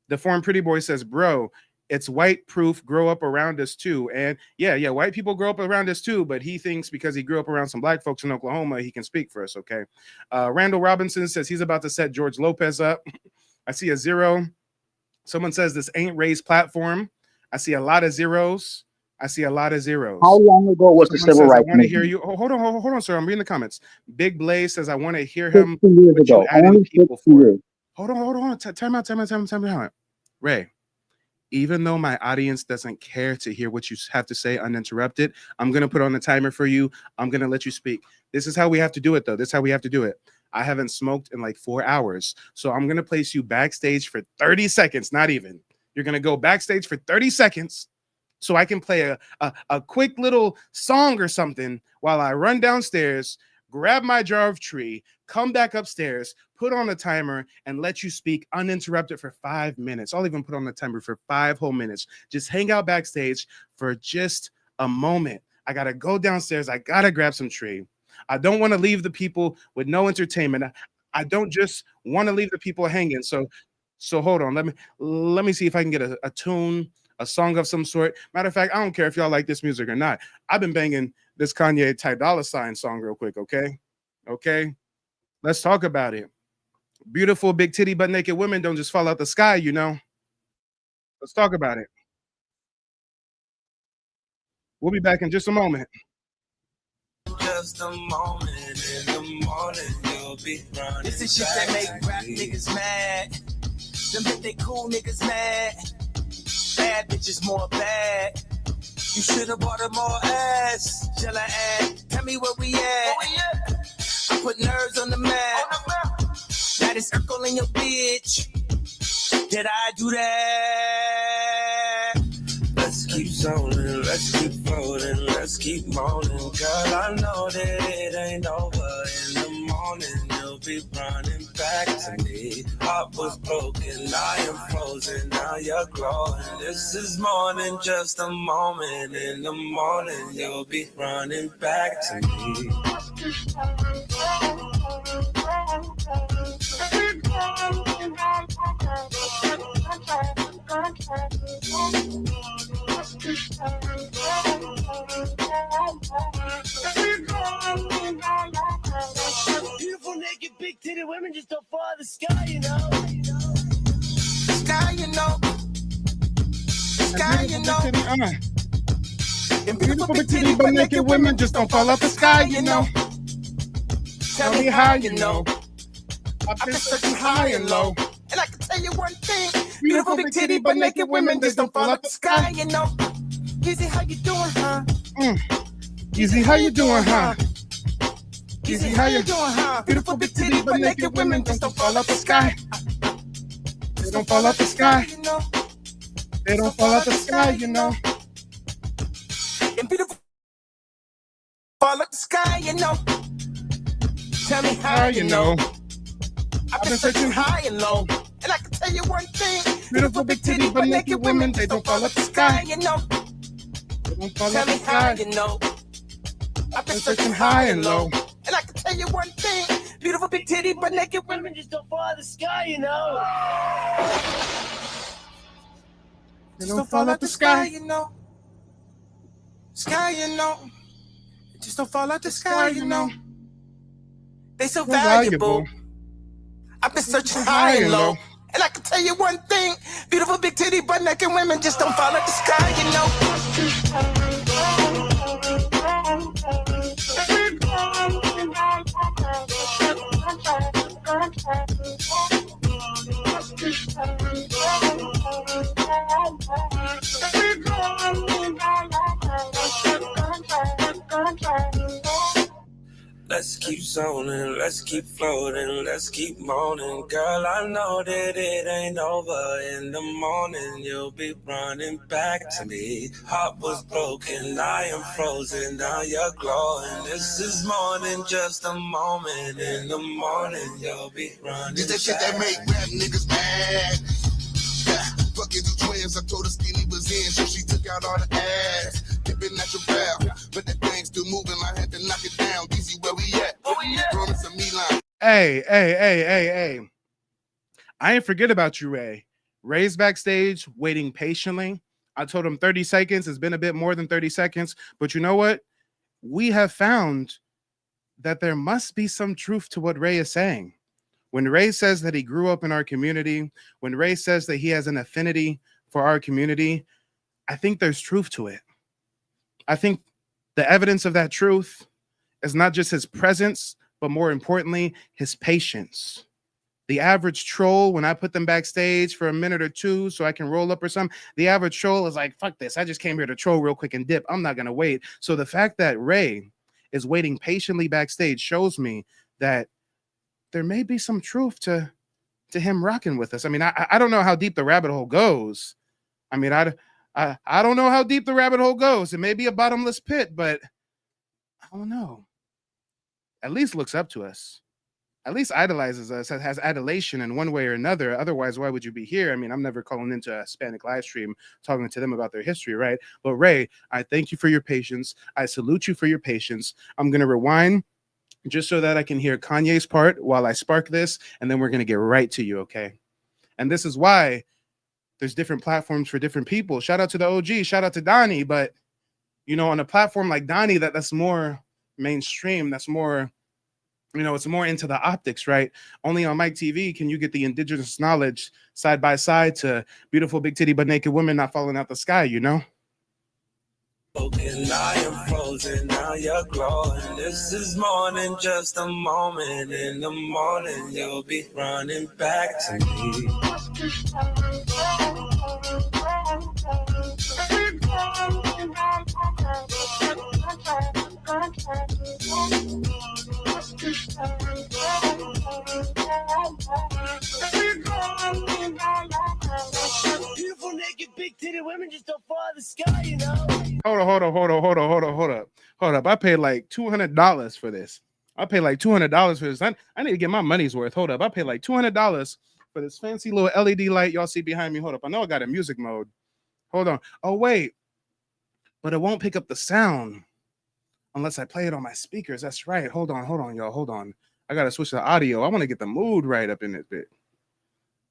The Form Pretty Boy says, bro, it's white proof, grow up around us too. And yeah, white people grow up around us too, but he thinks because he grew up around some black folks in Oklahoma, he can speak for us, okay? Randall Robinson says he's about to set George Lopez up. I see a 0. Someone says this ain't Ray's platform. I see a lot of 0s. I see a lot of 0s. How long ago was the civil rights movement? I want to hear you. Oh, hold on, sir. I'm reading the comments. Big Blaze says I want to hear him. 60 years ago. Only 60 years. Hold on. Time out. Ray, even though my audience doesn't care to hear what you have to say uninterrupted, I'm going to put on the timer for you. I'm going to let you speak. This is how we have to do it, though. This is how we have to do it. I haven't smoked in like 4 hours. So I'm going to place you backstage for 30 seconds, not even. You're going to go backstage for 30 seconds so I can play a quick little song or something while I run downstairs, grab my jar of tree, come back upstairs, put on a timer, and let you speak uninterrupted for 5 minutes. I'll even put on the timer for 5 whole minutes. Just hang out backstage for just a moment. I got to go downstairs. I got to grab some tree. I don't want to leave the people with no entertainment. I don't just want to leave the people hanging. So hold on. Let me see if I can get a tune, a song of some sort. Matter of fact, I don't care if y'all like this music or not. I've been banging this Kanye Ty Dolla $ign song real quick, okay? Okay? Let's talk about it. Beautiful, big titty, butt naked women don't just fall out the sky, you know? Let's talk about it. We'll be back in just a moment. Just a moment, in the morning you'll be running. This is shit that make rap niggas mad. Them make they cool niggas mad. Bad bitches more bad. You should have bought her more ass. Shall I add? Tell me where we at. I put nerves on the map. That is Urkel in your bitch. Did I do that? Let's keep zoning, let's keep floating, let's keep moaning. Girl, I know that it ain't over. In the morning, you'll be running back to me. Heart was broken, I am frozen, now you're glowing. This is more than just a moment. In the morning, you'll be running back to me. Beautiful, naked, big titty women just don't fall the sky, you know. Sky, you know. Sky, you know. And beautiful, big titty, but naked women just don't fall off the sky, you know. Tell me how you know. I've been searching high and low. And I can tell you one thing, Beautiful big titty but naked women, they don't fall out the sky. you know. Easy, how you doing, huh? Easy, how you doing, huh? Easy, how you doing, huh? Beautiful big titty but naked women, just don't fall out the sky. They don't fall out the sky. You know. They don't fall out the sky, you know. And beautiful fall out the sky, you know. Tell me how you know. I've been searching high and low. And I can tell you one thing. Beautiful big titty but naked women, they don't fall out the sky. You know. They don't fall Tell out the me how sky. you know. I've been Been searching high and low. And I can tell you one thing. Beautiful big titty but naked women just don't fall out the sky, you know. They don't fall out the sky. you know. Sky, you know. Just don't fall out the sky, you know. They so So valuable. valuable. I've been searching high and low. And I can tell you one thing. Beautiful big titty but naked women just don't fall out the sky, you know. Let's keep zoning, let's keep floating, let's keep moaning. Girl, I know that it ain't over. In the morning, you'll be running back to me. Heart was broken, I am frozen, now you're glowing. This is more than just a moment. In the morning, you'll be running This that shit back. that make rap niggas mad. Yeah, fuck it, the twins. I told her Skinny was in, so she took out all the ass. Dipping at your barrel, but that thing still moving. I had to knock it down. Easy, where we at? Throwing some Milan. Hey. I ain't forget about you, Ray. Ray's backstage waiting patiently. I told him 30 seconds. It's been a bit more than 30 seconds. But you know what? We have found that there must be some truth to what Ray is saying. When Ray says that he grew up in our community, when Ray says that he has an affinity for our community, I think there's truth to it. I think the evidence of that truth is not just his presence, but more importantly, his patience. The average troll, when I put them backstage for a minute or two so I can roll up or something, the average troll is like, fuck this. I just came here to troll real quick and dip. I'm not going to wait. So the fact that Ray is waiting patiently backstage shows me that there may be some truth to him rocking with us. I mean, I don't know how deep the rabbit hole goes. I mean, I don't know how deep the rabbit hole goes. It may be a bottomless pit, but I don't know. At least looks up to us. At least idolizes us, has adulation in one way or another. Otherwise, why would you be here? I mean, I'm never calling into a Hispanic live stream talking to them about their history, right? But Ray, I thank you for your patience. I salute you for your patience. I'm going to rewind just so that I can hear Kanye's part while I spark this, and then we're going to get right to you, okay? And this is why there's different platforms for different people. Shout out to the OG, shout out to Donnie, but, you know, on a platform like Donnie, that's more mainstream, that's more, you know, it's more into the optics, right? Only on Mike TV can you get the indigenous knowledge side by side to beautiful big titty but naked women not falling out the sky, you know? Broken, I am frozen, now you're glowing. This is more than just a moment. In the morning, you'll be running back to me. Beautiful naked big titty women just don't fall out of the sky, you know. Hold up. I paid like $200 for this. I paid like $200 for this. I need to get my money's worth. Hold up. I paid like $200 for this fancy little LED light y'all see behind me. Hold up. I know I got a music mode. Hold on. Oh, wait. But it won't pick up the sound unless I play it on my speakers. That's right. Hold on, y'all. Hold on. I got to switch the audio. I want to get the mood right up in this bit.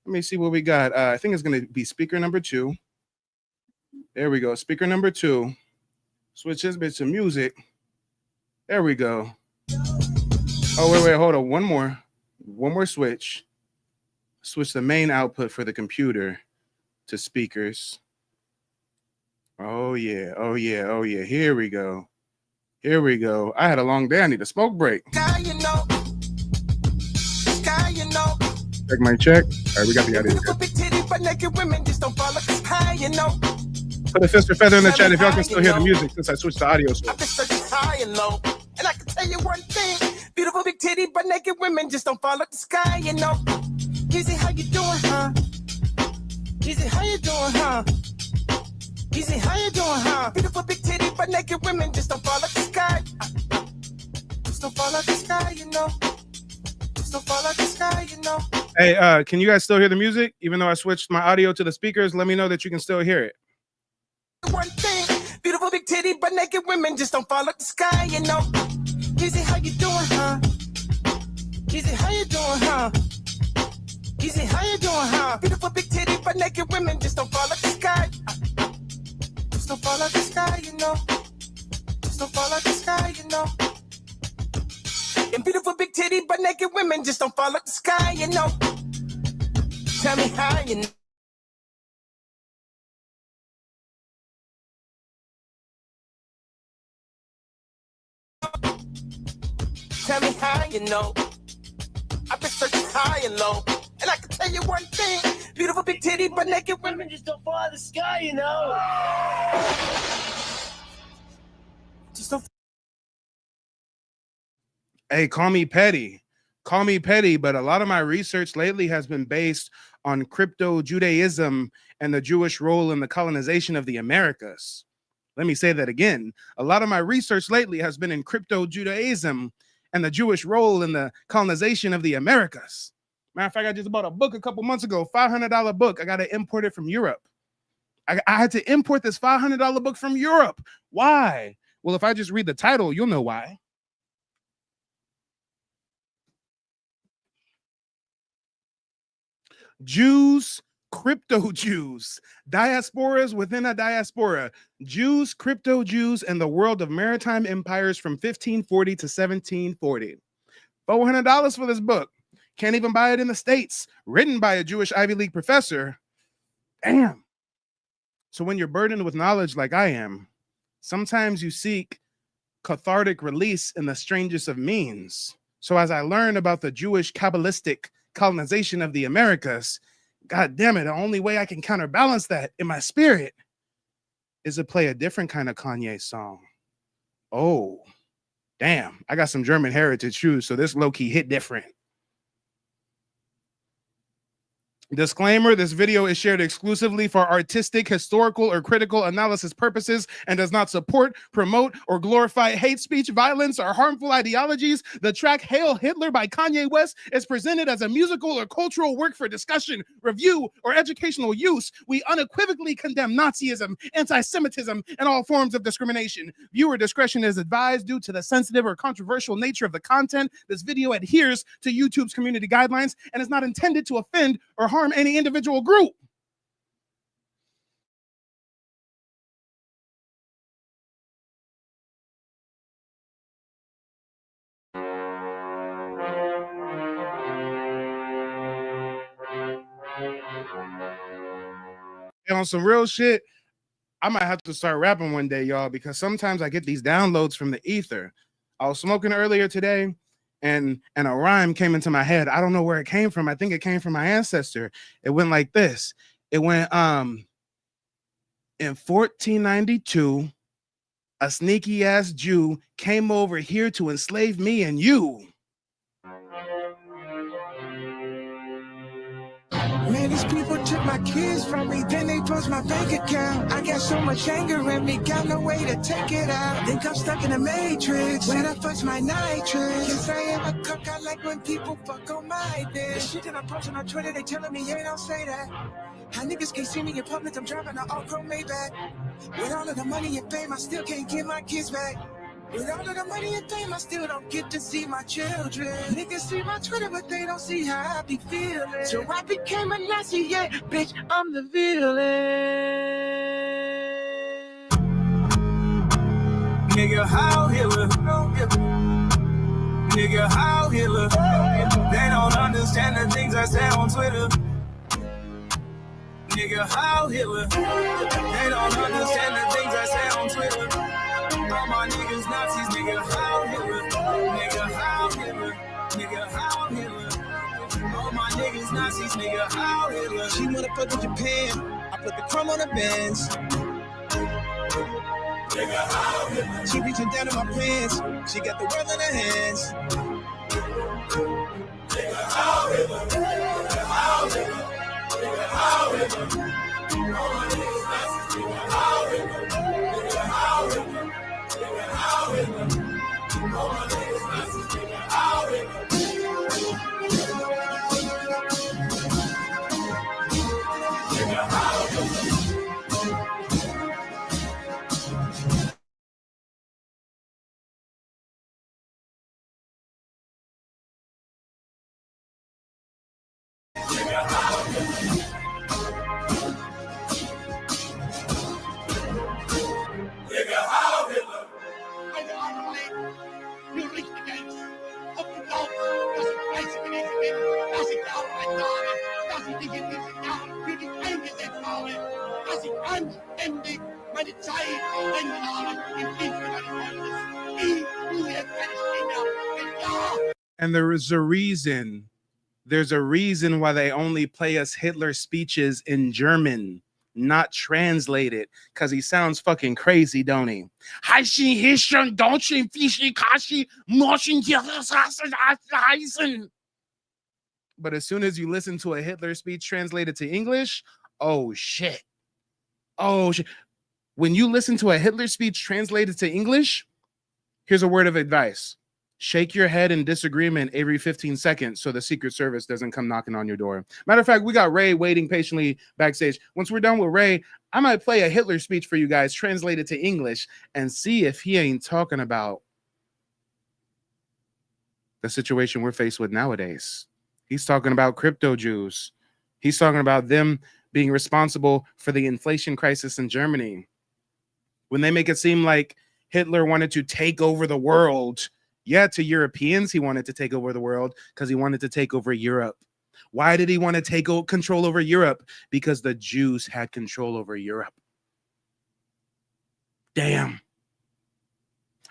Let me see what we got. I think it's going to be speaker number 2. There we go. Speaker number 2. Switch this bit to music. There we go. Oh, wait. Hold on. One more switch. Switch the main output for the computer to speakers. Oh, yeah. Here we go. I had a long day. I need a smoke break. Sky, you know. Sky, you know. My check. All right, we got the audio. Put a fist or feather in the chat if y'all can still hear the music since I switched the audio source. And I can tell you one thing, beautiful big titty but naked women just don't fall up the sky, you know. Easy, how you doing, huh? Easy, how you doing, huh? Easy, how you doing, huh? Beautiful big titty but naked women just don't fall up the sky. Just don't fall up the sky, you know. Just don't fall up the sky, you know. Hey, can you guys still hear the music? Even though I switched my audio to the speakers, let me know that you can still hear it. One thing, beautiful big titty but naked women just don't fall up the sky, you know. Easy, how you doing, huh? Easy, how you doing, huh? Easy, how you doing, huh? Beautiful big titty but naked women just don't fall up the sky. Just don't fall up the sky, you know. Just don't fall up the sky, you know. And beautiful big titty but naked women just don't fall up the sky, you know. Tell me how you know. Tell me how you know. I've been searching high and low, and I can tell you one thing: beautiful big titty but naked women just don't fall out of the sky, you know. Just don't. Hey, call me petty, but a lot of my research lately has been based on crypto-Judaism and the Jewish role in the colonization of the Americas. Let me say that again. A lot of my research lately has been in crypto-Judaism and the Jewish role in the colonization of the Americas. Matter of fact, I just bought a book a couple months ago, $500 book. I got to import it from Europe. I had to import this $500 book from Europe. Why? Well, if I just read the title, you'll know why. Jews, crypto Jews, diasporas within a diaspora, Jews, crypto Jews, and the world of maritime empires from 1540 to 1740. $400 for this book. Can't even buy it in the States. Written by a Jewish Ivy League professor. Damn. So when you're burdened with knowledge like I am, sometimes you seek cathartic release in the strangest of means. So as I learn about the Jewish Kabbalistic colonization of the Americas, God damn it, the only way I can counterbalance that in my spirit is to play a different kind of Kanye song. Oh, damn. I got some German heritage shoes, so this low-key hit different. Disclaimer, this video is shared exclusively for artistic, historical, or critical analysis purposes and does not support, promote, or glorify hate speech, violence, or harmful ideologies. The track Hail Hitler by Kanye West is presented as a musical or cultural work for discussion, review, or educational use. We unequivocally condemn Nazism, anti-Semitism, and all forms of discrimination. Viewer discretion is advised due to the sensitive or controversial nature of the content. This video adheres to YouTube's community guidelines and is not intended to offend or harm any individual group. And on some real shit, I might have to start rapping one day, y'all, because sometimes I get these downloads from the ether. I was smoking earlier today, and a rhyme came into my head. I don't know where it came from. I think it came from my ancestor. It went like this. It went, in 1492, a sneaky ass Jew came over here to enslave me and you. Man, these people took my kids from me, then they froze my bank account. I got so much anger in me, got no way to take it out. Think I'm stuck in a matrix, when I fuck's my nitrous. Yes, I am a cook, I like when people fuck on my dick. The shit that I'm posting on Twitter, they telling me, yeah, don't say that. How niggas can't see me in public, I'm driving an all-chrome Maybach. With all of the money and fame, I still can't get my kids back. With all of the money and fame, I still don't get to see my children. Niggas see my Twitter, but they don't see how I be feeling. So I became a Nazi, yeah, bitch, I'm the villain. Nigga, how Hitler? Nigga, how Hitler? They don't understand the things I say on Twitter. Nigga, how Hitler? They don't understand the things I say on Twitter. All my niggas Nazis, nigga, how Hitler? Nigga, how Hitler? Nigga, how Hitler? All my niggas Nazis, nigga, how Hitler. She wanna fuck in Japan, I put the crumb on the bench. Nigga, how Hitler. She reaching down in my pants, she got the world in her hands. Nigga, how Hitler. Nigga, how Hitler. Nigga, how Hitler. All niggas Nazis, nigga, how Hitler. Nigga, how Hitler. Nigga, how Hitler. All niggas Nazis, nigga, how Hitler. meine Zeit in And there is a reason. There's a reason why they only play us Hitler speeches in German, not translated, because he sounds fucking crazy, don't he? But as soon as you listen to a Hitler speech translated to English, oh shit. Oh shit. When you listen to a Hitler speech translated to English, here's a word of advice. Shake your head in disagreement every 15 seconds so the Secret Service doesn't come knocking on your door. Matter of fact, we got Ray waiting patiently backstage. Once we're done with Ray, I might play a Hitler speech for you guys translated to English and see if he ain't talking about the situation we're faced with nowadays. He's talking about crypto Jews. He's talking about them being responsible for the inflation crisis in Germany. When they make it seem like Hitler wanted to take over the world, yeah, to Europeans, he wanted to take over the world because he wanted to take over Europe. Why did he want to take control over Europe? Because the Jews had control over Europe. Damn.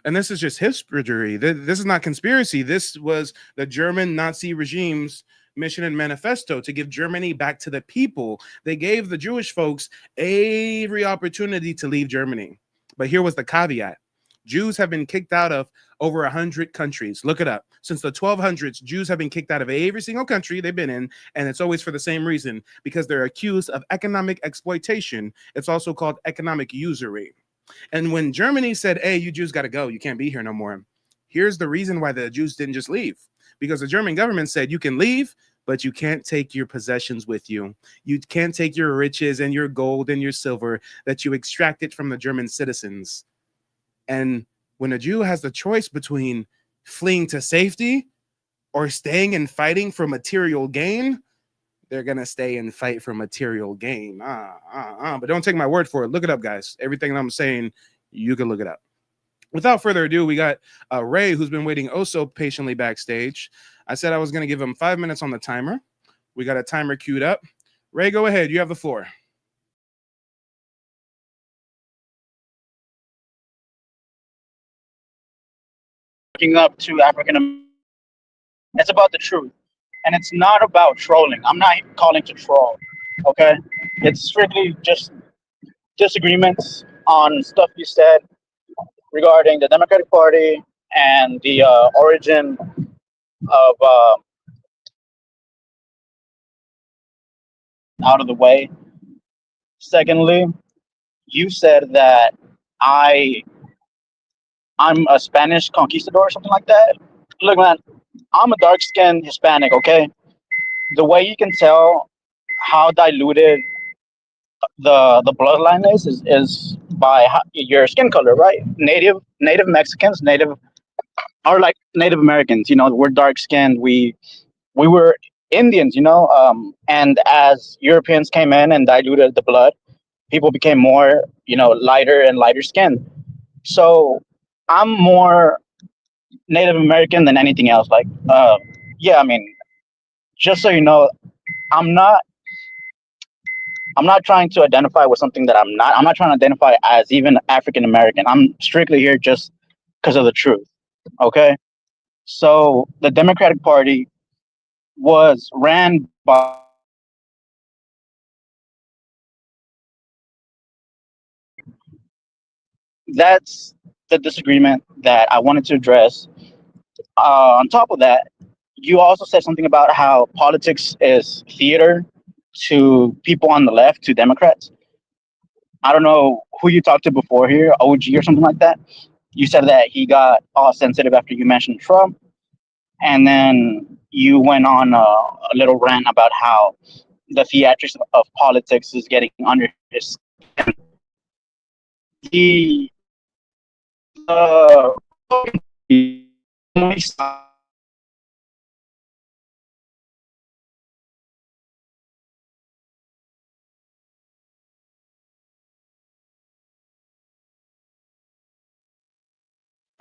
And this is just history. This is not conspiracy. This was the German Nazi regime's mission and manifesto to give Germany back to the people. They gave the Jewish folks every opportunity to leave Germany. But here was the caveat. Jews have been kicked out of over 100 countries. Look it up. Since the 1200s, Jews have been kicked out of every single country they've been in, and it's always for the same reason, because they're accused of economic exploitation. It's also called economic usury. And when Germany said, hey, you Jews got to go, you can't be here no more, here's the reason why the Jews didn't just leave. Because the German government said, you can leave, but you can't take your possessions with you. You can't take your riches and your gold and your silver that you extracted from the German citizens. And when a Jew has the choice between fleeing to safety or staying and fighting for material gain, they're going to stay and fight for material gain. But don't take my word for it. Look it up, guys. Everything I'm saying, you can look it up. Without further ado, we got Ray, who's been waiting oh so patiently backstage. I said I was going to give him 5 minutes on the timer. We got a timer queued up. Ray, go ahead. You have the floor. Up to African, it's about the truth, and it's not about trolling. I'm not calling to troll, okay? It's strictly just disagreements on stuff you said regarding the Democratic Party and the origin of out of the way. Secondly, you said that I'm a Spanish conquistador or something like that. Look, man, I'm a dark-skinned Hispanic, okay? The way you can tell how diluted the bloodline is by your skin color, right? Native Mexicans, Native Americans, you know, we're dark-skinned. We were Indians, you know, and as Europeans came in and diluted the blood, people became more, you know, lighter and lighter skinned. So I'm more Native American than anything else. Like, yeah, I mean, just so you know, I'm not trying to identify with something that I'm not. I'm not trying to identify as even African American. I'm strictly here just because of the truth. Okay. So the Democratic Party was ran That's the disagreement that I wanted to address. On top of that, you also said something about how politics is theater to people on the left, to Democrats. I don't know who you talked to before here, OG or something like that. You said that he got all sensitive after you mentioned Trump, and then you went on a little rant about how the theatrics of politics is getting under his the uh,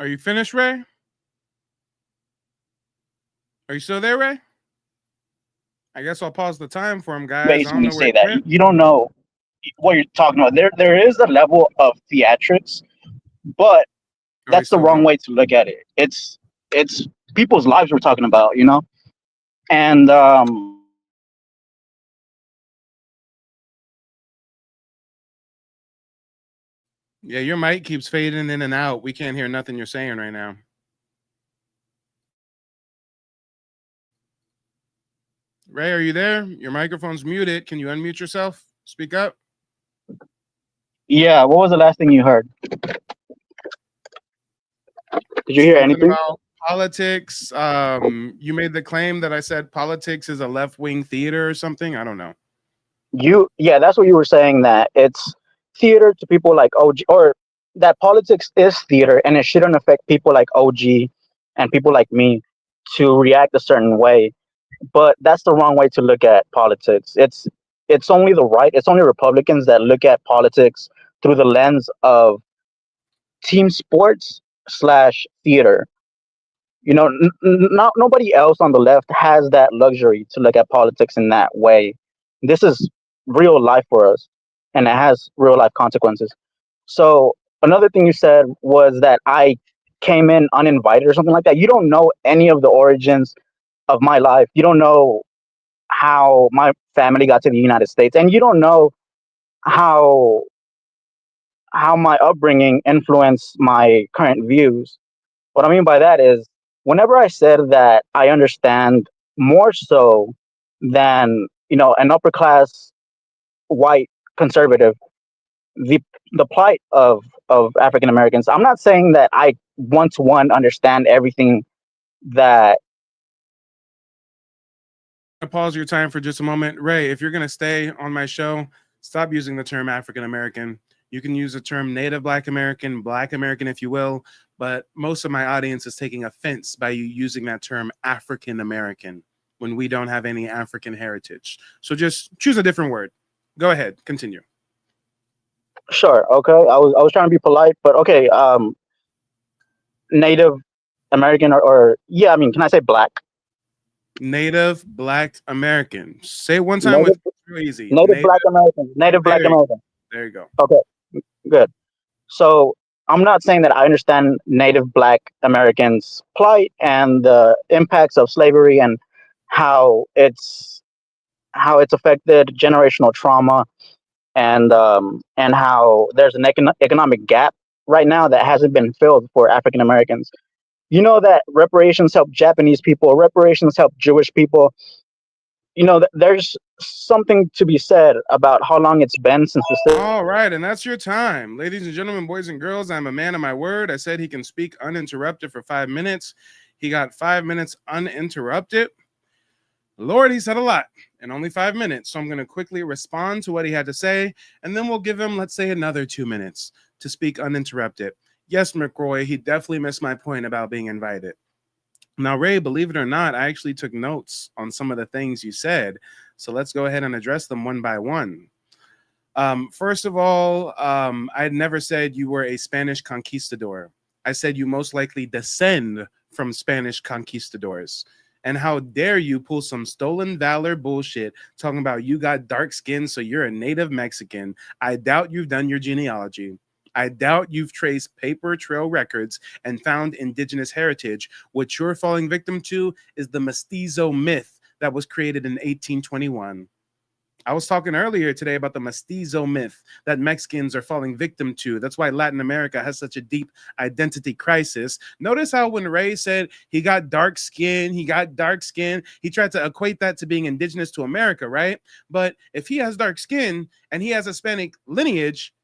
Are you finished, Ray? Are you still there, Ray? I guess I'll pause the time for him, guys. I ways don't when you know where say he that. went. You don't know what you're talking about. There is a level of theatrics, but Oh, he's that's the still wrong gone. way to look at it. It's people's lives we're talking about, you know. And Yeah, your mic keeps fading in and out. We can't hear nothing you're saying right now. Ray, are you there? Your microphone's muted. Can you unmute yourself? Speak up. yeah, what was the last thing you heard? Did you hear Something anything? about politics. You made the claim that I said politics is a left-wing theater or something. I don't know. Yeah, that's what you were saying, that it's theater to people like OG, or that politics is theater and it shouldn't affect people like OG and people like me to react a certain way. But that's the wrong way to look at politics. It's only the right, it's only Republicans that look at politics through the lens of team sports slash theater. You know, not nobody else on the left has that luxury to look at politics in that way. This is real life for us, and it has real life consequences. So another thing you said was that I came in uninvited or something like that. You don't know any of the origins of my life. You don't know how my family got to the United States, and you don't know how how my upbringing influenced my current views. What I mean by that is, whenever I said that I understand more so than, you know, an upper class white conservative, the the plight of African Americans, I'm not saying that I one to one understand everything that. Pause your time for just a moment. Ray, if you're going to stay on my show, stop using the term African American. You can use the term Native Black American, if you will, but most of my audience is taking offense by you using that term African American when we don't have any African heritage. So just choose a different word. Go ahead, continue. Sure, okay. I was trying to be polite, but okay. Native American, or yeah, I mean, can I say black? Native Black American. Say it one time with Native real easy. Native Black American. Native Black There, American. there you go. Okay, good. So I'm not saying that I understand Native Black Americans' plight and the impacts of slavery and how it's how it's affected generational trauma, and how there's an economic gap right now that hasn't been filled for African Americans. You know that reparations help Japanese people, reparations help Jewish people. You know, there's something to be said about how long it's been since the. All right, and that's your time. Ladies and gentlemen, boys and girls, I'm a man of my word. I said he can speak uninterrupted for 5 minutes. He got 5 minutes uninterrupted. Lord, he said a lot in only 5 minutes. So I'm going to quickly respond to what he had to say, and then we'll give him, let's say, another 2 minutes to speak uninterrupted. Yes, McRoy, he definitely missed my point about being invited. Now, Ray, believe it or not, I actually took notes on some of the things you said. So let's go ahead and address them one by one. First of all, I had never said you were a Spanish conquistador. I said you most likely descend from Spanish conquistadors. And how dare you pull some stolen valor bullshit talking about you got dark skin, so you're a native Mexican. I doubt you've done your genealogy. I doubt you've traced paper trail records and found indigenous heritage. What you're falling victim to is the mestizo myth that was created in 1821. I was talking earlier today about the mestizo myth that Mexicans are falling victim to. That's why Latin America has such a deep identity crisis. Notice how when Ray said he got dark skin, he tried to equate that to being indigenous to America, right? But if he has dark skin and he has Hispanic lineage,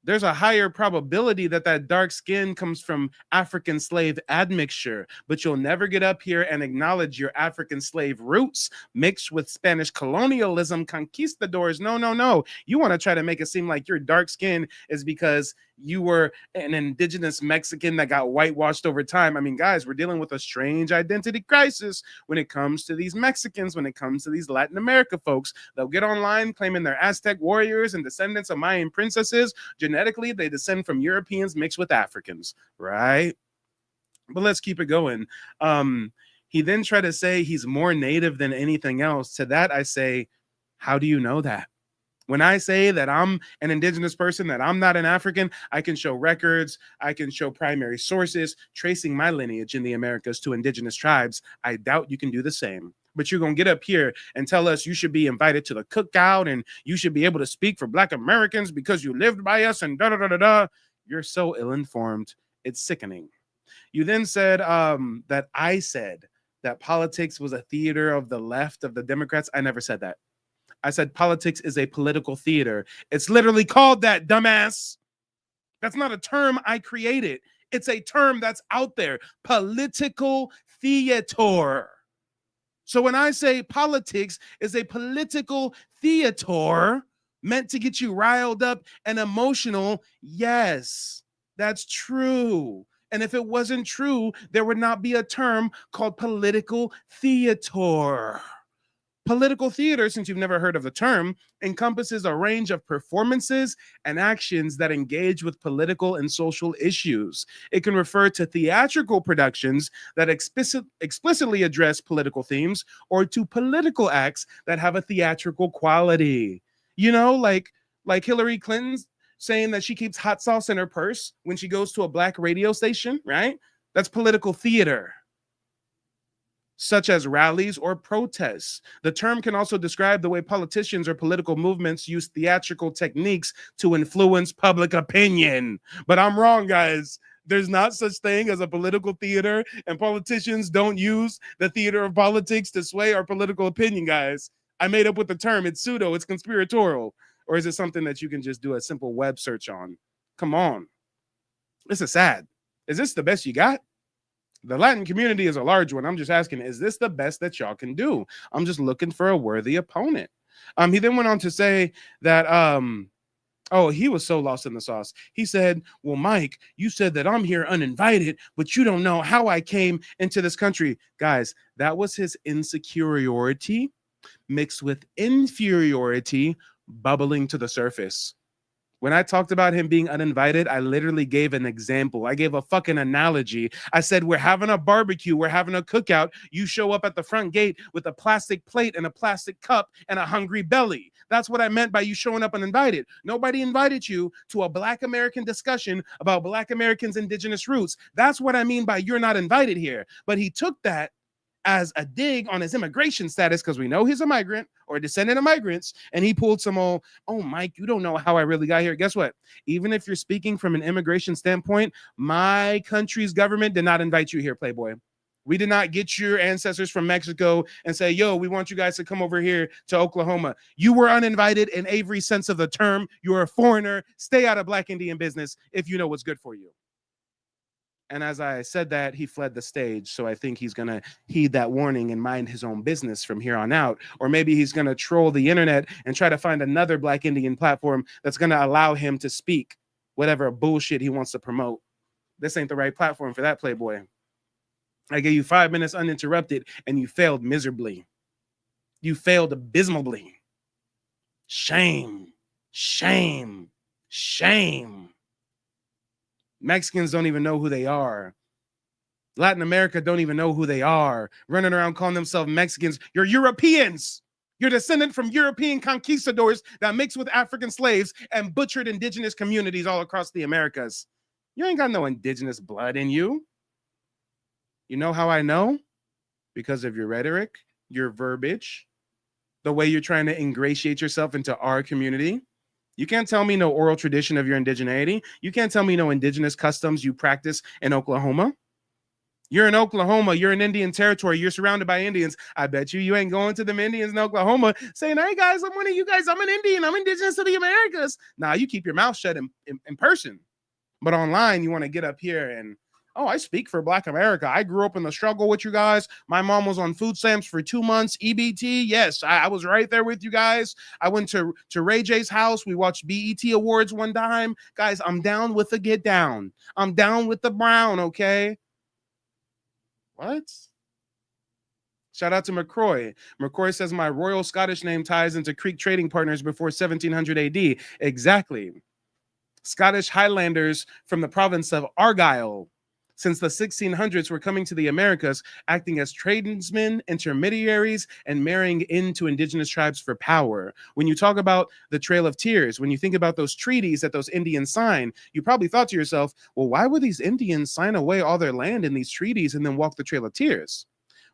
there's a higher probability that that dark skin comes from African slave admixture, but you'll never get up here and acknowledge your African slave roots mixed with Spanish colonialism, conquistadors. No, no, no. You want to try to make it seem like your dark skin is because you were an indigenous Mexican that got whitewashed over time. I mean, guys, we're dealing with a strange identity crisis when it comes to these Mexicans, when it comes to these Latin America folks. They'll get online claiming they're Aztec warriors and descendants of Mayan princesses. Genetically, they descend from Europeans mixed with Africans, right? But let's keep it going. He then tried to say he's more native than anything else. To that, I say, how do you know that? When I say that I'm an indigenous person, that I'm not an African, I can show records, I can show primary sources tracing my lineage in the Americas to indigenous tribes. I doubt you can do the same. But you're going to get up here and tell us you should be invited to the cookout and you should be able to speak for Black Americans because you lived by us and da-da-da-da-da. You're so ill-informed. It's sickening. You then said that I said that politics was a theater of the left, of the Democrats. I never said that. I said politics is a political theater. It's literally called that, dumbass. That's not a term I created. It's a term that's out there. Political theater. So when I say politics is a political theater meant to get you riled up and emotional, yes, that's true. And if it wasn't true, there would not be a term called political theater. Political theater, since you've never heard of the term, encompasses a range of performances and actions that engage with political and social issues. It can refer to theatrical productions that explicitly address political themes or to political acts that have a theatrical quality. You know, like Hillary Clinton's saying that she keeps hot sauce in her purse when she goes to a Black radio station, right? That's political theater, such as rallies or protests. The term can also describe the way politicians or political movements use theatrical techniques to influence public opinion. But I'm wrong, guys. There's not such thing as a political theater, and politicians don't use the theater of politics to sway our political opinion, guys. I made up with the term. It's pseudo, it's conspiratorial. Or is it something that you can just do a simple web search on? Come on. This is sad. Is this the best you got? The Latin community is a large one. I'm just asking, is this the best that y'all can do? I'm just looking for a worthy opponent. He then went on to say that, he was so lost in the sauce. He said, well, Mike, you said that I'm here uninvited, but you don't know how I came into this country. Guys, that was his insecurity mixed with inferiority bubbling to the surface. When I talked about him being uninvited, I literally gave an example. I gave a fucking analogy. I said, we're having a barbecue. We're having a cookout. You show up at the front gate with a plastic plate and a plastic cup and a hungry belly. That's what I meant by you showing up uninvited. Nobody invited you to a Black American discussion about Black Americans' indigenous roots. That's what I mean by you're not invited here. But he took that as a dig on his immigration status, because we know he's a migrant or a descendant of migrants, and he pulled some old, oh, Mike, you don't know how I really got here. Guess what? Even if you're speaking from an immigration standpoint, my country's government did not invite you here, Playboy. We did not get your ancestors from Mexico and say, yo, we want you guys to come over here to Oklahoma. You were uninvited in every sense of the term. You're a foreigner. Stay out of Black Indian business if you know what's good for you. And as I said that, he fled the stage. So I think he's going to heed that warning and mind his own business from here on out. Or maybe he's going to troll the internet and try to find another Black Indian platform that's going to allow him to speak whatever bullshit he wants to promote. This ain't the right platform for that, Playboy. I gave you 5 minutes uninterrupted and you failed miserably. You failed abysmally. Shame, shame, shame. Mexicans don't even know who they are. Latin America don't even know who they are. Running around calling themselves Mexicans. You're Europeans. You're descendant from European conquistadors that mixed with African slaves and butchered indigenous communities all across the Americas. You ain't got no indigenous blood in you. You know how I know? Because of your rhetoric your verbiage, the way you're trying to ingratiate yourself into our community. You can't tell me no oral tradition of your indigeneity. You can't tell me no indigenous customs you practice in Oklahoma. You're in Oklahoma. You're in Indian territory. You're surrounded by Indians. I bet you ain't going to them Indians in Oklahoma saying, hey, guys, I'm one of you guys. I'm an Indian. I'm indigenous to the Americas. Nah, you keep your mouth shut in person. But online, you want to get up here and, oh, I speak for Black America. I grew up in the struggle with you guys. My mom was on food stamps for 2 months. EBT, yes, I was right there with you guys. I went to Ray J's house. We watched BET Awards one time. Guys, I'm down with the get down. I'm down with the brown, okay? What? Shout out to McCroy. McCroy says my royal Scottish name ties into Creek trading partners before 1700 AD. Exactly. Scottish Highlanders from the province of Argyll since the 1600s were coming to the Americas, acting as tradesmen, intermediaries, and marrying into indigenous tribes for power. When you talk about the Trail of Tears, when you think about those treaties that those Indians signed, you probably thought to yourself, well, why would these Indians sign away all their land in these treaties and then walk the Trail of Tears?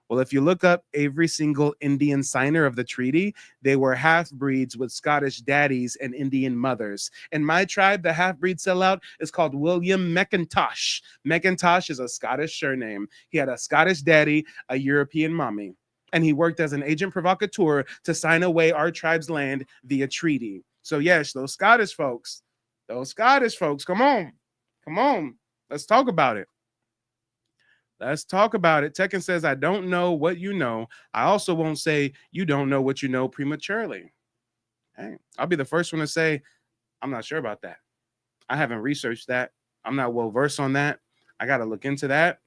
Well, if you look up every single Indian signer of the treaty, they were half-breeds with Scottish daddies and Indian mothers. In my tribe, the half-breed sellout is called William McIntosh. McIntosh is a Scottish surname. He had a Scottish daddy, a European mommy, and he worked as an agent provocateur to sign away our tribe's land via treaty. So yes, those Scottish folks, come on, let's talk about it. Let's talk about it. Tekken says, I don't know what you know. I also won't say you don't know what you know prematurely. Hey, I'll be the first one to say, I'm not sure about that. I haven't researched that. I'm not well versed on that. I got to look into that.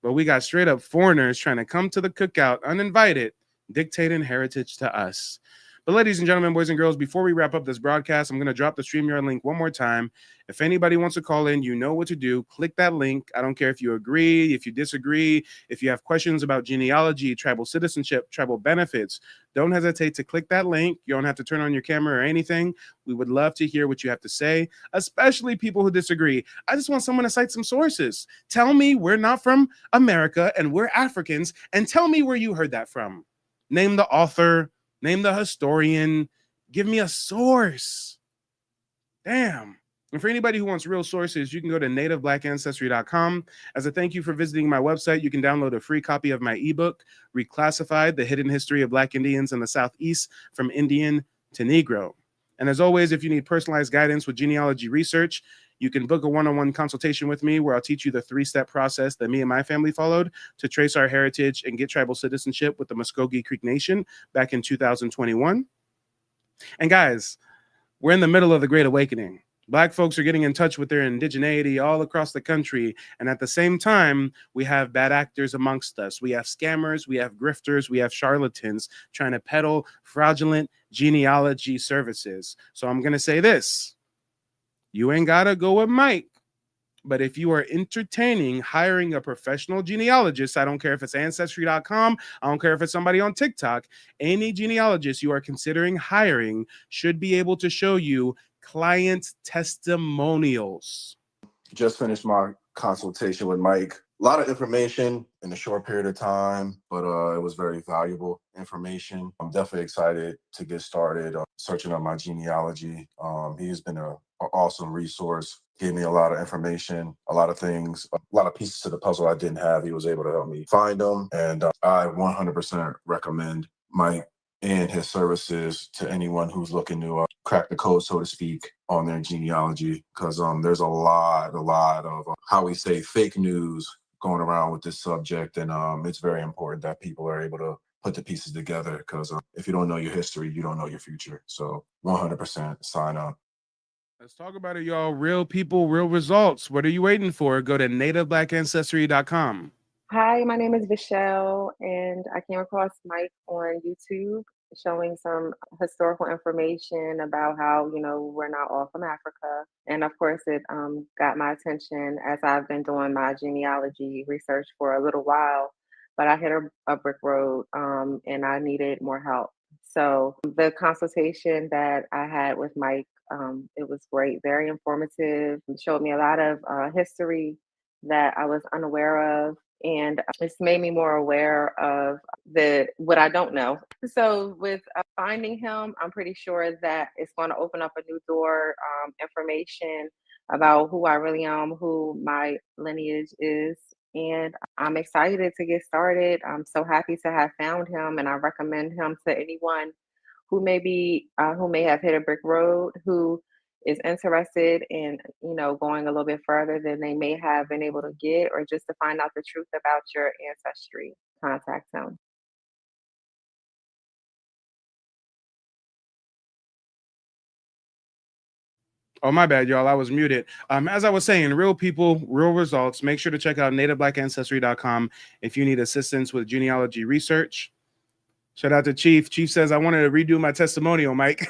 But we got straight up foreigners trying to come to the cookout uninvited, dictating heritage to us. But ladies and gentlemen, boys and girls, before we wrap up this broadcast, I'm going to drop the StreamYard link one more time. If anybody wants to call in, you know what to do. Click that link. I don't care if you agree, if you disagree, if you have questions about genealogy, tribal citizenship, tribal benefits, don't hesitate to click that link. You don't have to turn on your camera or anything. We would love to hear what you have to say, especially people who disagree. I just want someone to cite some sources. Tell me we're not from America and we're Africans, and tell me where you heard that from. Name the author. Name the historian. Give me a source. Damn. And for anybody who wants real sources, you can go to nativeblack.ancestry.com. As a thank you for visiting my website, you can download a free copy of my ebook, Reclassified: The Hidden History of Black Indians in the Southeast from Indian to Negro. And as always, if you need personalized guidance with genealogy research, you can book a one-on-one consultation with me where I'll teach you the 3-step process that me and my family followed to trace our heritage and get tribal citizenship with the Muskogee Creek Nation back in 2021. And guys, we're in the middle of the Great Awakening. Black folks are getting in touch with their indigeneity all across the country. And at the same time, we have bad actors amongst us. We have scammers, we have grifters, we have charlatans trying to peddle fraudulent genealogy services. So I'm going to say this. You ain't got to go with Mike. But if you are entertaining hiring a professional genealogist, I don't care if it's Ancestry.com, I don't care if it's somebody on TikTok, any genealogist you are considering hiring should be able to show you client testimonials. Just finished my consultation with Mike. A lot of information in a short period of time, but it was very valuable information. I'm definitely excited to get started searching on my genealogy. He's been an awesome resource. Gave me a lot of information, a lot of things, a lot of pieces to the puzzle I didn't have. He was able to help me find them. And I 100% recommend Mike and his services to anyone who's looking to crack the code, so to speak, on their genealogy. Because there's a lot of, how we say, fake news going around with this subject. And it's very important that people are able to put the pieces together. Because if you don't know your history, you don't know your future. So 100% sign up. Let's talk about it, y'all. Real people, real results. What are you waiting for? Go to nativeblack.ancestry.com. Hi, my name is Michelle, and I came across Mike on YouTube showing some historical information about how, we're not all from Africa. And of course, it got my attention as I've been doing my genealogy research for a little while, but I hit a brick road and I needed more help. So the consultation that I had with Mike, it was great, very informative. It showed me a lot of history that I was unaware of. And it's made me more aware of what I don't know. So with finding him, I'm pretty sure that it's going to open up a new door, information about who I really am, who my lineage is. And I'm excited to get started. I'm so happy to have found him, and I recommend him to anyone who may have hit a brick road, who is interested in going a little bit further than they may have been able to get, or just to find out the truth about your ancestry. Contact him. Oh, my bad, y'all. I was muted. As I was saying, real people, real results. Make sure to check out nativeblack.ancestry.com if you need assistance with genealogy research. Shout out to Chief. Chief says, I wanted to redo my testimonial, Mike.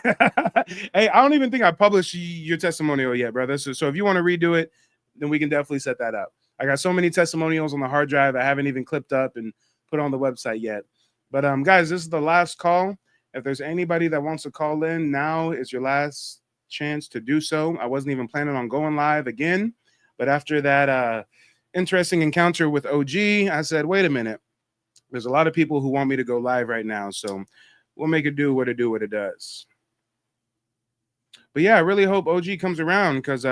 Hey, I don't even think I published your testimonial yet, brother. So if you want to redo it, then we can definitely set that up. I got so many testimonials on the hard drive I haven't even clipped up and put on the website yet. But guys, this is the last call. If there's anybody that wants to call in, now is your last chance to do so. I wasn't even planning on going live again, but after that interesting encounter with OG, I said, wait a minute. There's a lot of people who want me to go live right now, so we'll make it do what it does. But yeah, I really hope OG comes around, because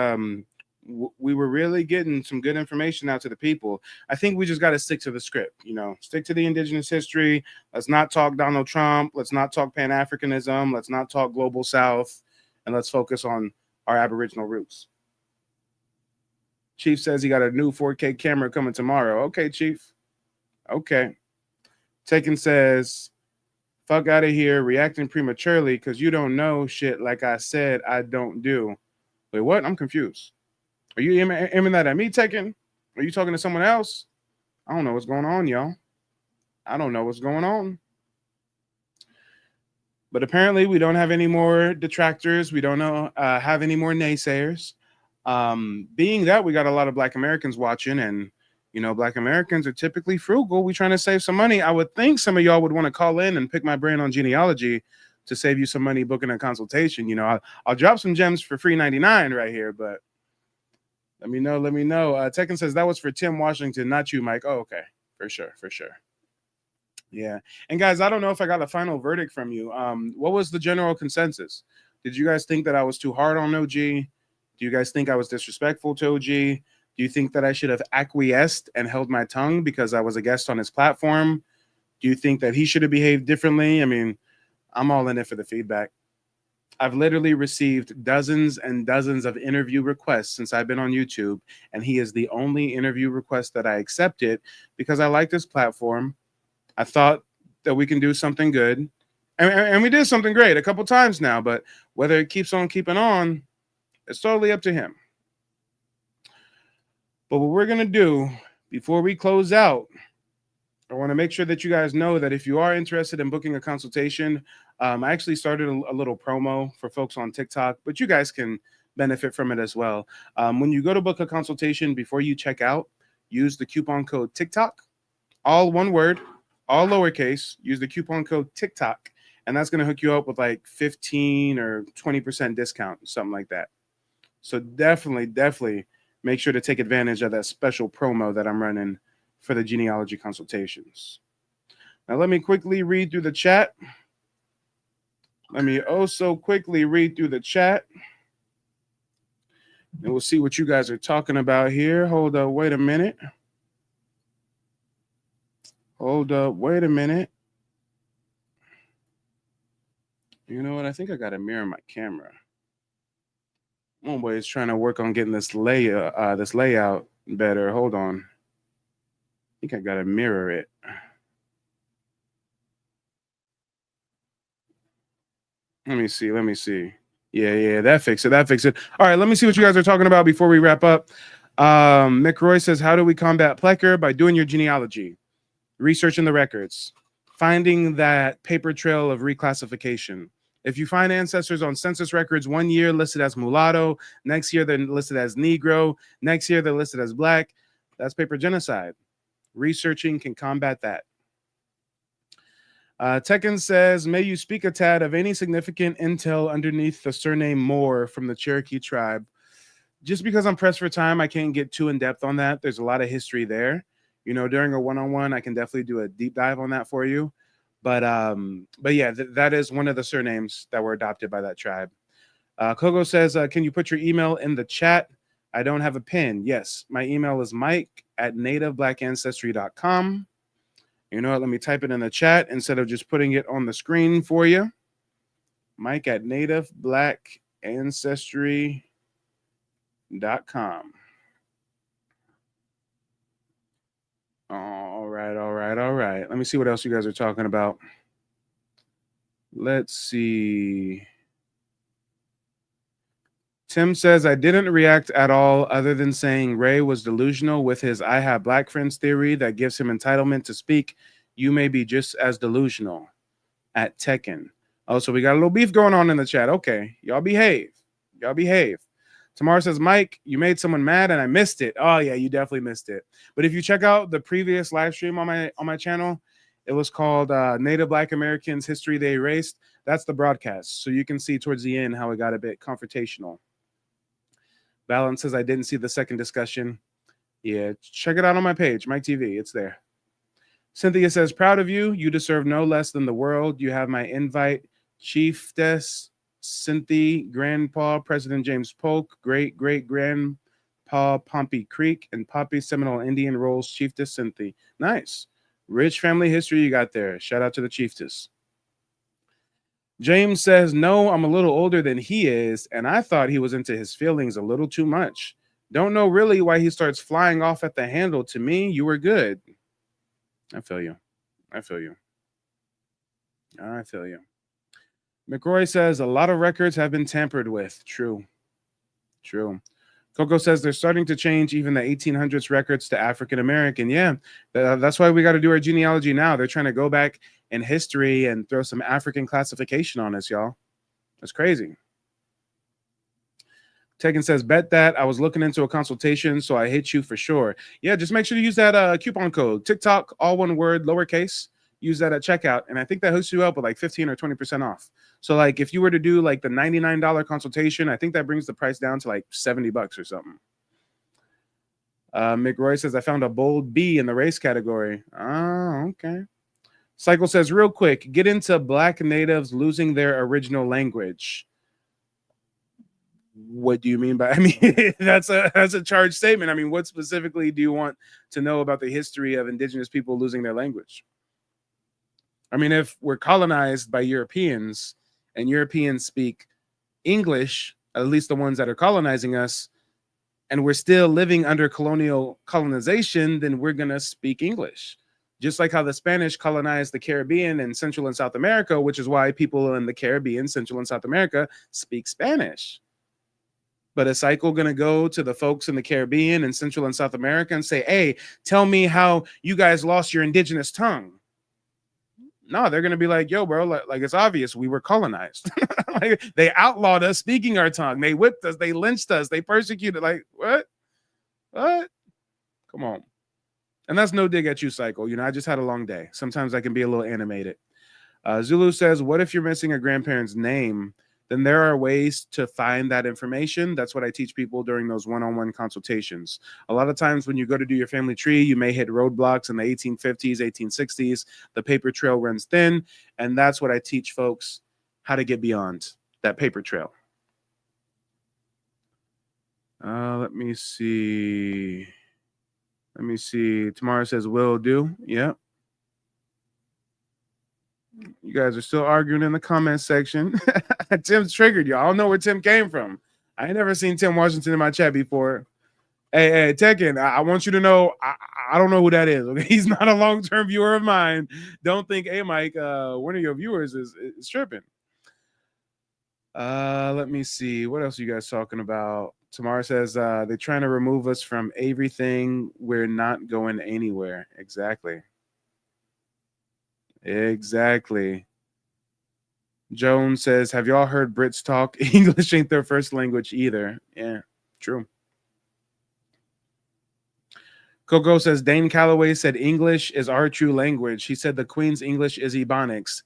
we were really getting some good information out to the people. I think we just got to stick to the script, stick to the indigenous history. Let's not talk Donald Trump. Let's not talk pan-Africanism. Let's not talk global South, and let's focus on our Aboriginal roots. Chief says he got a new 4K camera coming tomorrow. Okay, Chief. Okay. Tekken says, fuck out of here, reacting prematurely because you don't know shit like I said I don't do. Wait, what? I'm confused. Are you aiming that at me, Tekken? Are you talking to someone else? I don't know what's going on, y'all. I don't know what's going on. But apparently we don't have any more detractors. We don't have any more naysayers. Being that we got a lot of Black Americans watching, and Black Americans are typically frugal. We're trying to save some money. I would think some of y'all would want to call in and pick my brain on genealogy to save you some money booking a consultation. I'll drop some gems for free 99 right here, but let me know. Tekken says that was for Tim Washington, not you, Mike. Oh, okay. For sure. Yeah. And guys, I don't know if I got a final verdict from you. What was the general consensus? Did you guys think that I was too hard on OG? Do you guys think I was disrespectful to OG? Do you think that I should have acquiesced and held my tongue because I was a guest on his platform? Do you think that he should have behaved differently? I mean, I'm all in it for the feedback. I've literally received dozens and dozens of interview requests since I've been on YouTube, and he is the only interview request that I accepted because I like this platform. I thought that we can do something good, and we did something great a couple times now, but whether it keeps on keeping on, it's totally up to him. But what we're going to do before we close out, I want to make sure that you guys know that if you are interested in booking a consultation, I actually started a little promo for folks on TikTok, but you guys can benefit from it as well. When you go to book a consultation, before you check out, use the coupon code TikTok, all one word, all lowercase, use the coupon code TikTok, and that's going to hook you up with like 15 or 20% discount, something like that. So definitely make sure to take advantage of that special promo that I'm running for the genealogy consultations. Now, let me quickly read through the chat. And we'll see what you guys are talking about here. Hold up, wait a minute. You know what? I think I got to mirror my camera. Homeboy is trying to work on getting this layout better. Hold on. I think I got to mirror it. Let me see. Yeah, that fixed it. All right, let me see what you guys are talking about before we wrap up. Mick Roy says, how do we combat plecker? By doing your genealogy, researching the records, finding that paper trail of reclassification. If you find ancestors on census records 1 year listed as mulatto, next year they're listed as Negro, next year they're listed as Black, that's paper genocide. Researching can combat that. Tekken says, may you speak a tad of any significant intel underneath the surname Moore from the Cherokee tribe. just because I'm pressed for time, I can't get too in depth on that. There's a lot of history there. During a one-on-one, I can definitely do a deep dive on that for you. But yeah, that is one of the surnames that were adopted by that tribe. Kogo says, can you put your email in the chat? I don't have a pen. Yes, my email is mike@nativebblackancestry.com. You know what? Let me type it in the chat instead of just putting it on the screen for you. Mike@nativebblackancestry.com. All right. Let me see what else you guys are talking about. Let's see. Tim says, I didn't react at all other than saying Ray was delusional with his I have black friends theory that gives him entitlement to speak. You may be just as delusional at Tekken. Oh, so we got a little beef going on in the chat. Okay, y'all behave. Tamara says, Mike, you made someone mad and I missed it. Oh yeah, you definitely missed it. But if you check out the previous live stream on my channel, it was called Native Black Americans History They Erased. That's the broadcast. So you can see towards the end how it got a bit confrontational. Balance says, I didn't see the second discussion. Yeah, check it out on my page, Mike TV. It's there. Cynthia says, proud of you. You deserve no less than the world. You have my invite. Chiefess Cynthia, Grandpa, President James Polk, Great-Great-Grandpa Pompey Creek, and Poppy Seminole Indian Rolls, Chiefess Cynthia. Nice. Rich family history you got there. Shout out to the Chiefess. James says, no, I'm a little older than he is, and I thought he was into his feelings a little too much. Don't know really why he starts flying off at the handle. To me, you were good. I feel you. McRoy says, a lot of records have been tampered with. True. Coco says, they're starting to change even the 1800s records to African-American. Yeah, that's why we got to do our genealogy now. They're trying to go back in history and throw some African classification on us, y'all. That's crazy. Tegan says, bet that. I was looking into a consultation, so I hit you for sure. Yeah, just make sure to use that coupon code. TikTok, all one word, lowercase. Use that at checkout, and I think that hooks you up with like 15 or 20% off. So like if you were to do like the $99 consultation, I think that brings the price down to like $70 or something. McRoy says, I found a bold B in the race category. Oh, okay. Cycle says, real quick, get into Black natives losing their original language. What do you mean by, I mean, that's a charged statement. I mean, what specifically do you want to know about the history of indigenous people losing their language? I mean, if we're colonized by Europeans and Europeans speak English, at least the ones that are colonizing us, and we're still living under colonization, then we're going to speak English. Just like how the Spanish colonized the Caribbean and Central and South America, which is why people in the Caribbean, Central and South America speak Spanish. But is Cycle going to go to the folks in the Caribbean and Central and South America and say, hey, tell me how you guys lost your indigenous tongue? No, they're going to be like, yo, bro, like it's obvious we were colonized. Like, they outlawed us speaking our tongue. They whipped us. They lynched us. They persecuted. Like, what? Come on. And that's no dig at you, Cycle. You know, I just had a long day. Sometimes I can be a little animated. Zulu says, what if you're missing a grandparent's name? Then there are ways to find that information. That's what I teach people during those one-on-one consultations. A lot of times when you go to do your family tree, you may hit roadblocks in the 1850s, 1860s. The paper trail runs thin, and that's what I teach folks, how to get beyond that paper trail. Let me see. Tamara says, will do. Yep. You guys are still arguing in the comment section. Tim's triggered you. I don't know where Tim came from. I ain't never seen Tim Washington in my chat before. Hey, Tekken, I want you to know I don't know who that is. Okay, he's not a long-term viewer of mine. Don't think, hey, Mike, one of your viewers is tripping. Let me see. What else are you guys talking about? Tamara says they're trying to remove us from everything. We're not going anywhere. Exactly. Joan says, have y'all heard Brits talk? English ain't their first language either. Yeah, true. Coco says, Dane Calloway said English is our true language. He said the Queen's English is Ebonics.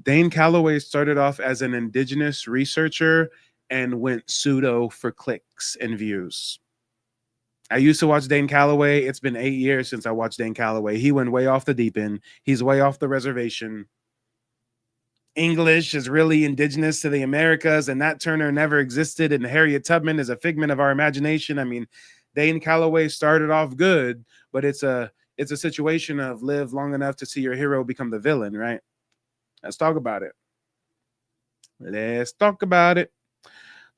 Dane Calloway started off as an indigenous researcher and went pseudo for clicks and views. I used to watch Dane Calloway. It's been 8 years since I watched Dane Calloway. He went way off the deep end. He's way off the reservation. English is really indigenous to the Americas, and Nat Turner never existed, and Harriet Tubman is a figment of our imagination. I mean, Dane Calloway started off good, but it's a situation of live long enough to see your hero become the villain, right? Let's talk about it. Let's talk about it.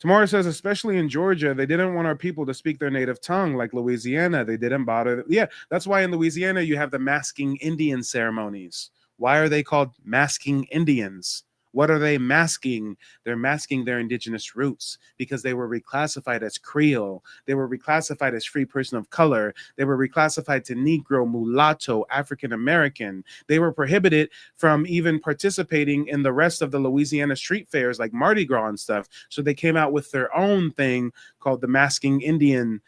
Tamara says, especially in Georgia, they didn't want our people to speak their native tongue like Louisiana. They didn't bother. Yeah, that's why in Louisiana you have the masking Indian ceremonies. Why are they called masking Indians? What are they masking? They're masking their indigenous roots because they were reclassified as Creole. They were reclassified as free person of color. They were reclassified to Negro, mulatto, African American. They were prohibited from even participating in the rest of the Louisiana street fairs like Mardi Gras and stuff. So they came out with their own thing called the masking Indian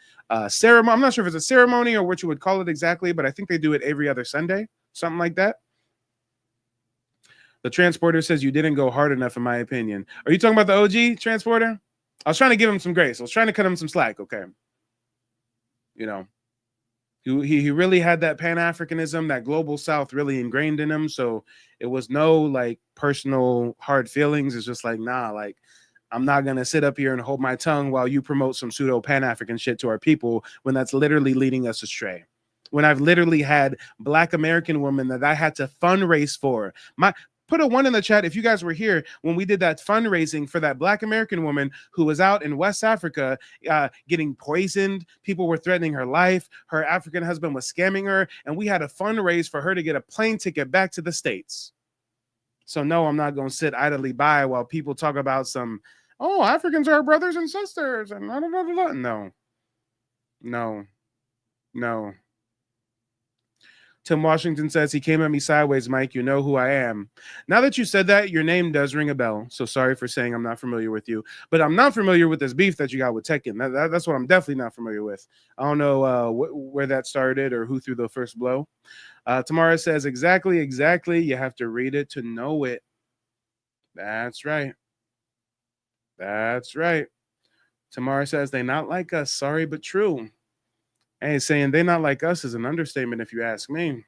ceremony. I'm not sure if it's a ceremony or what you would call it exactly, but I think they do it every other Sunday, something like that. The transporter says you didn't go hard enough, in my opinion. Are you talking about the OG transporter? I was trying to give him some grace. I was trying to cut him some slack. Okay. You know, he really had that pan-Africanism, that global South really ingrained in him. So it was no like personal hard feelings. It's just like, nah, like I'm not going to sit up here and hold my tongue while you promote some pseudo pan-African shit to our people when that's literally leading us astray. When I've literally had Black American women that I had to fundraise for. Put a 1 in the chat if you guys were here when we did that fundraising for that Black American woman who was out in West Africa getting poisoned. People were threatening her life. Her African husband was scamming her. And we had a fundraise for her to get a plane ticket back to the States. So no, I'm not going to sit idly by while people talk about some, oh, Africans are our brothers and sisters. And blah, blah, blah, blah. No. Tim Washington says, he came at me sideways, Mike. You know who I am. Now that you said that, your name does ring a bell. So sorry for saying I'm not familiar with you. But I'm not familiar with this beef that you got with Tekken. That's what I'm definitely not familiar with. I don't know where that started or who threw the first blow. Tamara says, exactly. You have to read it to know it. That's right. Tamara says, they not like us. Sorry, but true. Hey, saying they not like us is an understatement if you ask me.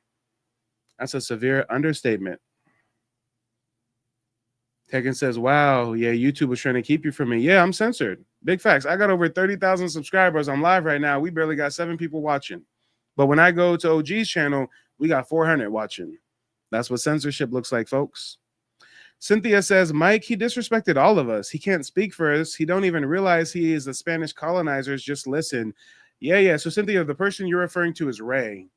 That's a severe understatement. Tekken says, wow, yeah, YouTube was trying to keep you from me. Yeah, I'm censored. Big facts. I got over 30,000 subscribers. I'm live right now. We barely got 7 people watching. But when I go to OG's channel, we got 400 watching. That's what censorship looks like, folks. Cynthia says, Mike, he disrespected all of us. He can't speak for us. He don't even realize he is the Spanish colonizers. Just listen. Yeah. So, Cynthia, the person you're referring to is Ray.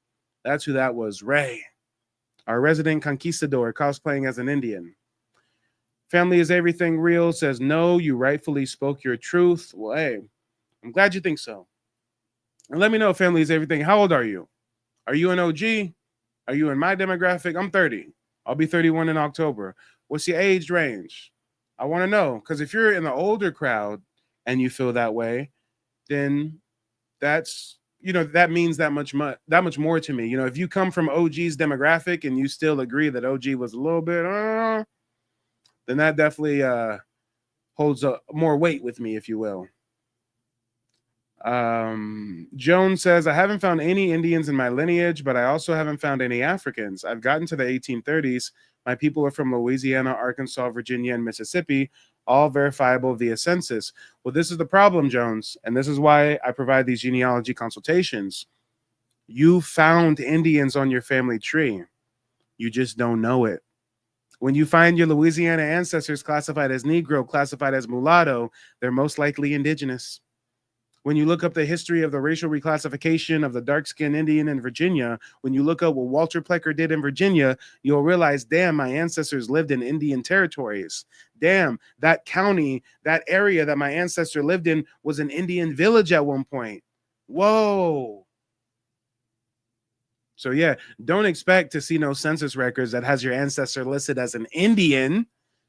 That's who that was, Ray. Our resident conquistador cosplaying as an Indian. Family is everything real says, no, you rightfully spoke your truth. Well, hey, I'm glad you think so. And let me know if family is everything. How old are you? Are you an OG? Are you in my demographic? I'm 30. I'll be 31 in October. What's your age range? I want to know. Because if you're in the older crowd and you feel that way, then that's, that means that much more to me. If you come from OG's demographic and you still agree that OG was a little bit, then that definitely holds more weight with me, if you will. Joan says, I haven't found any Indians in my lineage, but I also haven't found any Africans. I've gotten to the 1830s. My people are from Louisiana, Arkansas, Virginia, and Mississippi, all verifiable via census. Well, this is the problem, Jones, and this is why I provide these genealogy consultations. You found Indians on your family tree. You just don't know it. When you find your Louisiana ancestors classified as Negro, classified as mulatto, they're most likely indigenous. When you look up the history of the racial reclassification of the dark-skinned Indian in Virginia, when you look up what Walter Plecker did in Virginia, you'll realize, damn, my ancestors lived in Indian territories. Damn, that county, that area that my ancestor lived in was an Indian village at one point. Whoa. So yeah, don't expect to see no census records that has your ancestor listed as an Indian.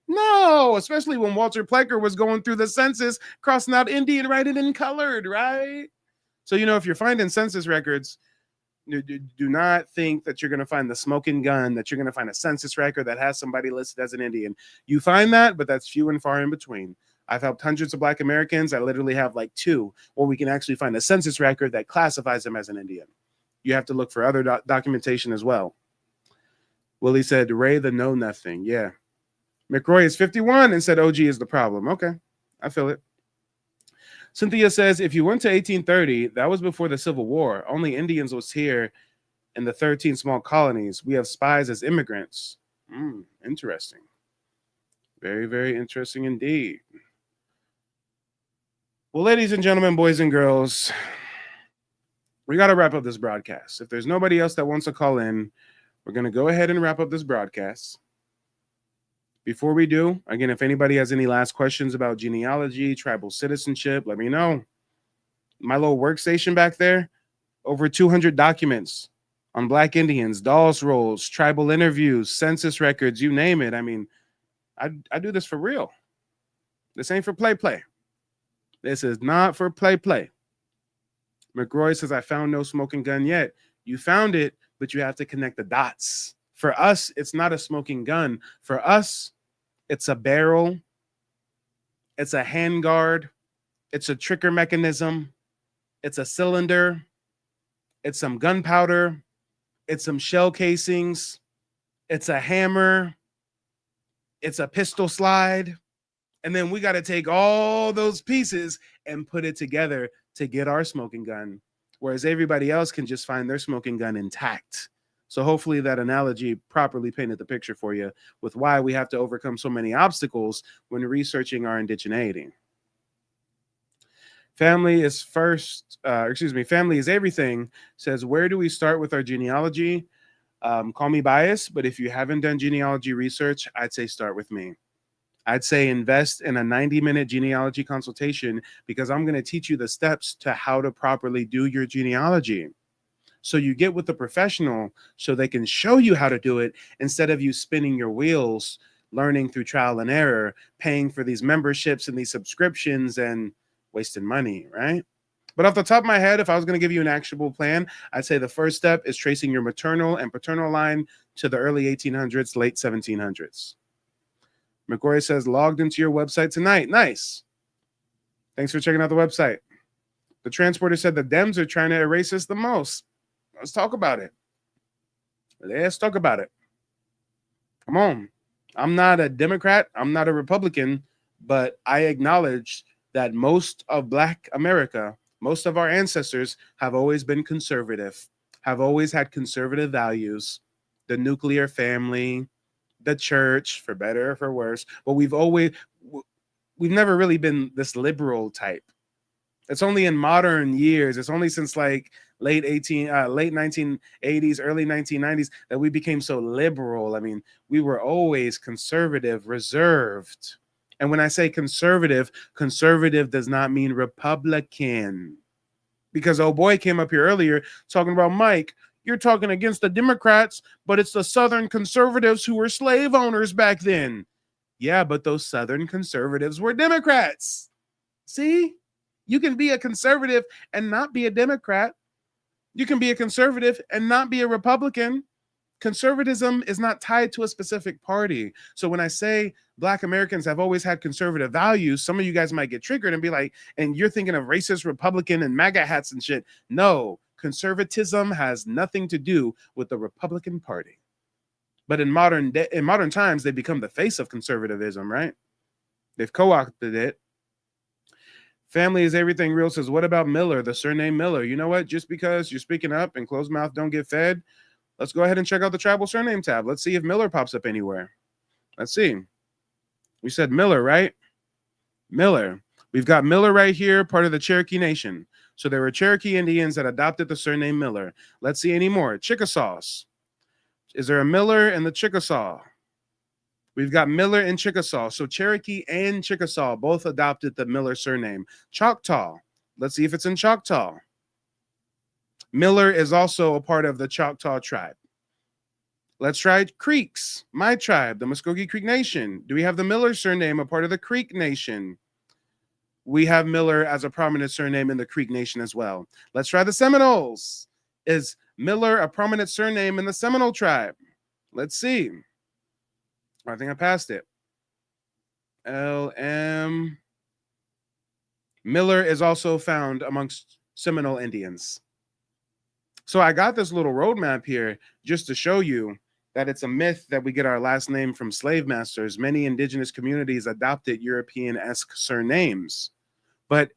No, especially when Walter Plecker was going through the census, crossing out Indian, writing in colored, right? So, if you're finding census records, do not think that you're going to find the smoking gun, that you're going to find a census record that has somebody listed as an Indian. You find that, but that's few and far in between. I've helped hundreds of Black Americans. I literally have like 2 where we can actually find a census record that classifies them as an Indian. You have to look for other documentation as well. Willie said, Ray the Know Nothing. Yeah. McRoy is 51 and said OG is the problem. Okay, I feel it. Cynthia says, if you went to 1830, that was before the Civil War. Only Indians was here in the 13 small colonies. We have spies as immigrants. Interesting. Very, very interesting indeed. Well, ladies and gentlemen, boys and girls, we got to wrap up this broadcast. If there's nobody else that wants to call in, we're going to go ahead and wrap up this broadcast. Before we do, again, if anybody has any last questions about genealogy, tribal citizenship, let me know. My little workstation back there, over 200 documents on Black Indians, Dawes rolls, tribal interviews, census records, you name it. I mean, I do this for real. This ain't for play. This is not for play. McRoy says, I found no smoking gun yet. You found it, but you have to connect the dots. For us, it's not a smoking gun. For us, it's a barrel. It's a handguard. It's a trigger mechanism. It's a cylinder. It's some gunpowder. It's some shell casings. It's a hammer. It's a pistol slide. And then we got to take all those pieces and put it together to get our smoking gun, whereas everybody else can just find their smoking gun intact. So hopefully that analogy properly painted the picture for you with why we have to overcome so many obstacles when researching our indigeneity. Family is family is everything says, where do we start with our genealogy? Call me biased, but if you haven't done genealogy research, I'd say start with me. I'd say invest in a 90-minute genealogy consultation because I'm going to teach you the steps to how to properly do your genealogy. So you get with the professional so they can show you how to do it instead of you spinning your wheels, learning through trial and error, paying for these memberships and these subscriptions and wasting money, right? But off the top of my head, if I was going to give you an actionable plan, I'd say the first step is tracing your maternal and paternal line to the early 1800s, late 1700s. McCoy says, logged into your website tonight. Nice. Thanks for checking out the website. The transporter said the Dems are trying to erase us the most. Let's talk about it. Let's talk about it. Come on. I'm not a Democrat. I'm not a Republican, but I acknowledge that most of Black America, most of our ancestors have always been conservative, have always had conservative values, the nuclear family, the church, for better or for worse, but we've never really been this liberal type. It's only in modern years, it's only since like late 1980s, early 1990s that we became so liberal. I mean, we were always conservative, reserved. And when I say conservative, conservative does not mean Republican. Because oh boy came up here earlier talking about, Mike, you're talking against the Democrats, but it's the Southern conservatives who were slave owners back then. Yeah, but those Southern conservatives were Democrats. See? You can be a conservative and not be a Democrat. You can be a conservative and not be a Republican. Conservatism is not tied to a specific party. So when I say Black Americans have always had conservative values, some of you guys might get triggered and be like, and you're thinking of racist Republican and MAGA hats and shit. No, conservatism has nothing to do with the Republican Party. But in modern times, they become the face of conservatism, right? They've co-opted it. Family is everything real says, what about Miller, the surname Miller? You know what? Just because you're speaking up and closed mouth don't get fed, let's go ahead and check out the tribal surname tab. Let's see if Miller pops up anywhere. Let's see. We said Miller, right? Miller. We've got Miller right here, part of the Cherokee Nation. So there were Cherokee Indians that adopted the surname Miller. Let's see any more. Chickasaws. Is there a Miller in the Chickasaw? We've got Miller and Chickasaw. So Cherokee and Chickasaw both adopted the Miller surname. Choctaw. Let's see if it's in Choctaw. Miller is also a part of the Choctaw tribe. Let's try Creeks, my tribe, the Muskogee Creek Nation. Do we have the Miller surname, a part of the Creek Nation? We have Miller as a prominent surname in the Creek Nation as well. Let's try the Seminoles. Is Miller a prominent surname in the Seminole tribe? Let's see. I think I passed it. LM. Miller is also found amongst Seminole Indians. So I got this little roadmap here just to show you that it's a myth that we get our last name from slave masters. Many indigenous communities adopted European-esque surnames. But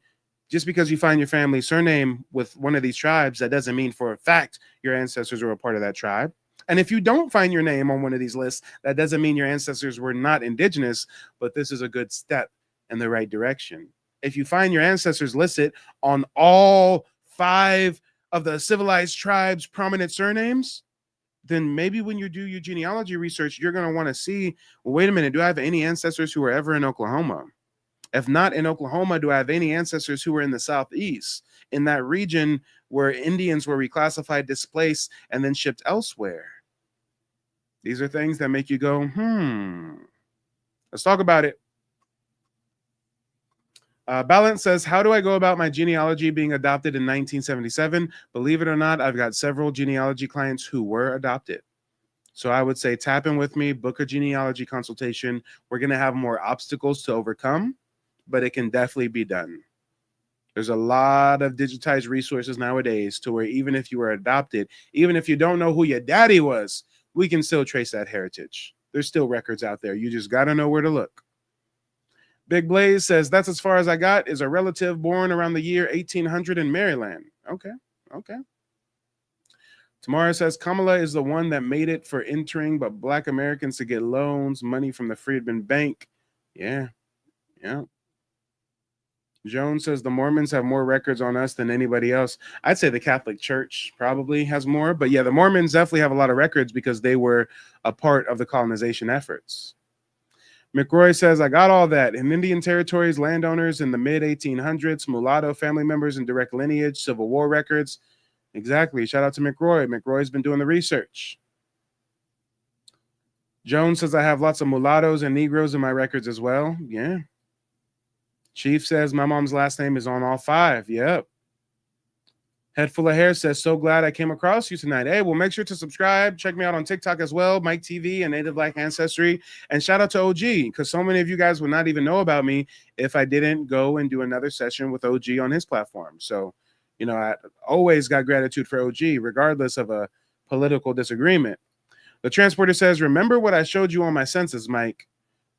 just because you find your family surname with one of these tribes, that doesn't mean for a fact your ancestors were a part of that tribe. And if you don't find your name on one of these lists, that doesn't mean your ancestors were not indigenous, but this is a good step in the right direction. If you find your ancestors listed on all 5 of the civilized tribes' prominent surnames, then maybe when you do your genealogy research, you're going to want to see, well, wait a minute, do I have any ancestors who were ever in Oklahoma? If not in Oklahoma, do I have any ancestors who were in the Southeast, in that region where Indians were reclassified, displaced, and then shipped elsewhere? These are things that make you go, Let's talk about it. Balance says, how do I go about my genealogy being adopted in 1977? Believe it or not, I've got several genealogy clients who were adopted. So I would say tap in with me, book a genealogy consultation. We're going to have more obstacles to overcome, but it can definitely be done. There's a lot of digitized resources nowadays to where even if you were adopted, even if you don't know who your daddy was, we can still trace that heritage. There's still records out there. You just got to know where to look. Big Blaze says, that's as far as I got, is a relative born around the year 1800 in Maryland. Okay. Tamara says, Kamala is the one that made it for entering, but Black Americans to get loans, money from the Freedmen Bank. Yeah. Jones says, the Mormons have more records on us than anybody else. I'd say the Catholic Church probably has more, but yeah, the Mormons definitely have a lot of records because they were a part of the colonization efforts. McRoy says, I got all that. In Indian territories, landowners in the mid-1800s, mulatto family members in direct lineage, Civil War records. Exactly. Shout out to McRoy. McRoy's been doing the research. Jones says, I have lots of mulattoes and Negroes in my records as well. Yeah. Chief says, my mom's last name is on all 5. Yep. Head Full of Hair says, so glad I came across you tonight. Hey, well, make sure to subscribe. Check me out on TikTok as well, Mike TV and Native Black Ancestry. And shout out to OG, because so many of you guys would not even know about me if I didn't go and do another session with OG on his platform. So, you know, I always got gratitude for OG, regardless of a political disagreement. The Transporter says, remember what I showed you on my census, Mike,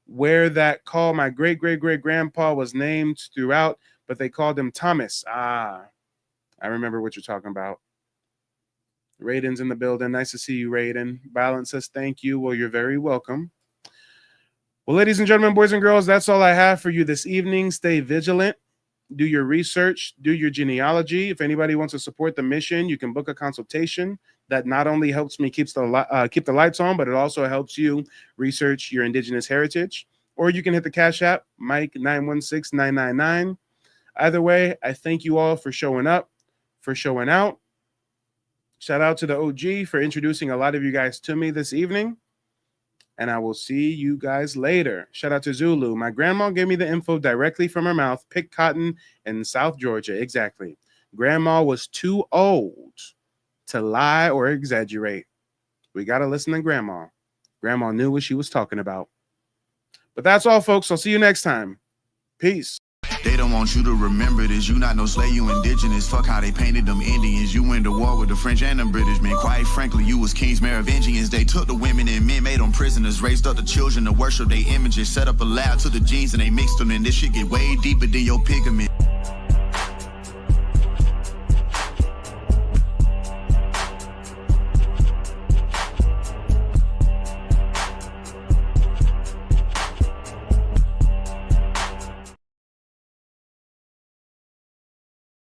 where that call my great-great-great-grandpa was named throughout, but they called him Thomas. I remember what you're talking about. Raiden's in the building. Nice to see you, Raiden. Balance says, thank you. Well, you're very welcome. Well, ladies and gentlemen, boys and girls, that's all I have for you this evening. Stay vigilant. Do your research. Do your genealogy. If anybody wants to support the mission, you can book a consultation. That not only helps me keep the lights on, but it also helps you research your indigenous heritage. Or you can hit the Cash App, Mike 916999. Either way, I thank you all for showing up, for showing out. Shout out to the OG for introducing a lot of you guys to me this evening. And I will see you guys later. Shout out to Zulu. My grandma gave me the info directly from her mouth. Picked cotton in South Georgia. Exactly. Grandma was too old to lie or exaggerate. We got to listen to Grandma. Grandma knew what she was talking about. But that's all, folks. I'll see you next time. Peace. They don't want you to remember this. You not no slave, you indigenous. Fuck how they painted them Indians. You went to war with the French and the British, man. Quite frankly, you was kings, Merovingians. They took the women and men, made them prisoners. Raised up the children to worship their images. Set up a lab to the genes and they mixed them. And this shit get way deeper than your pigment.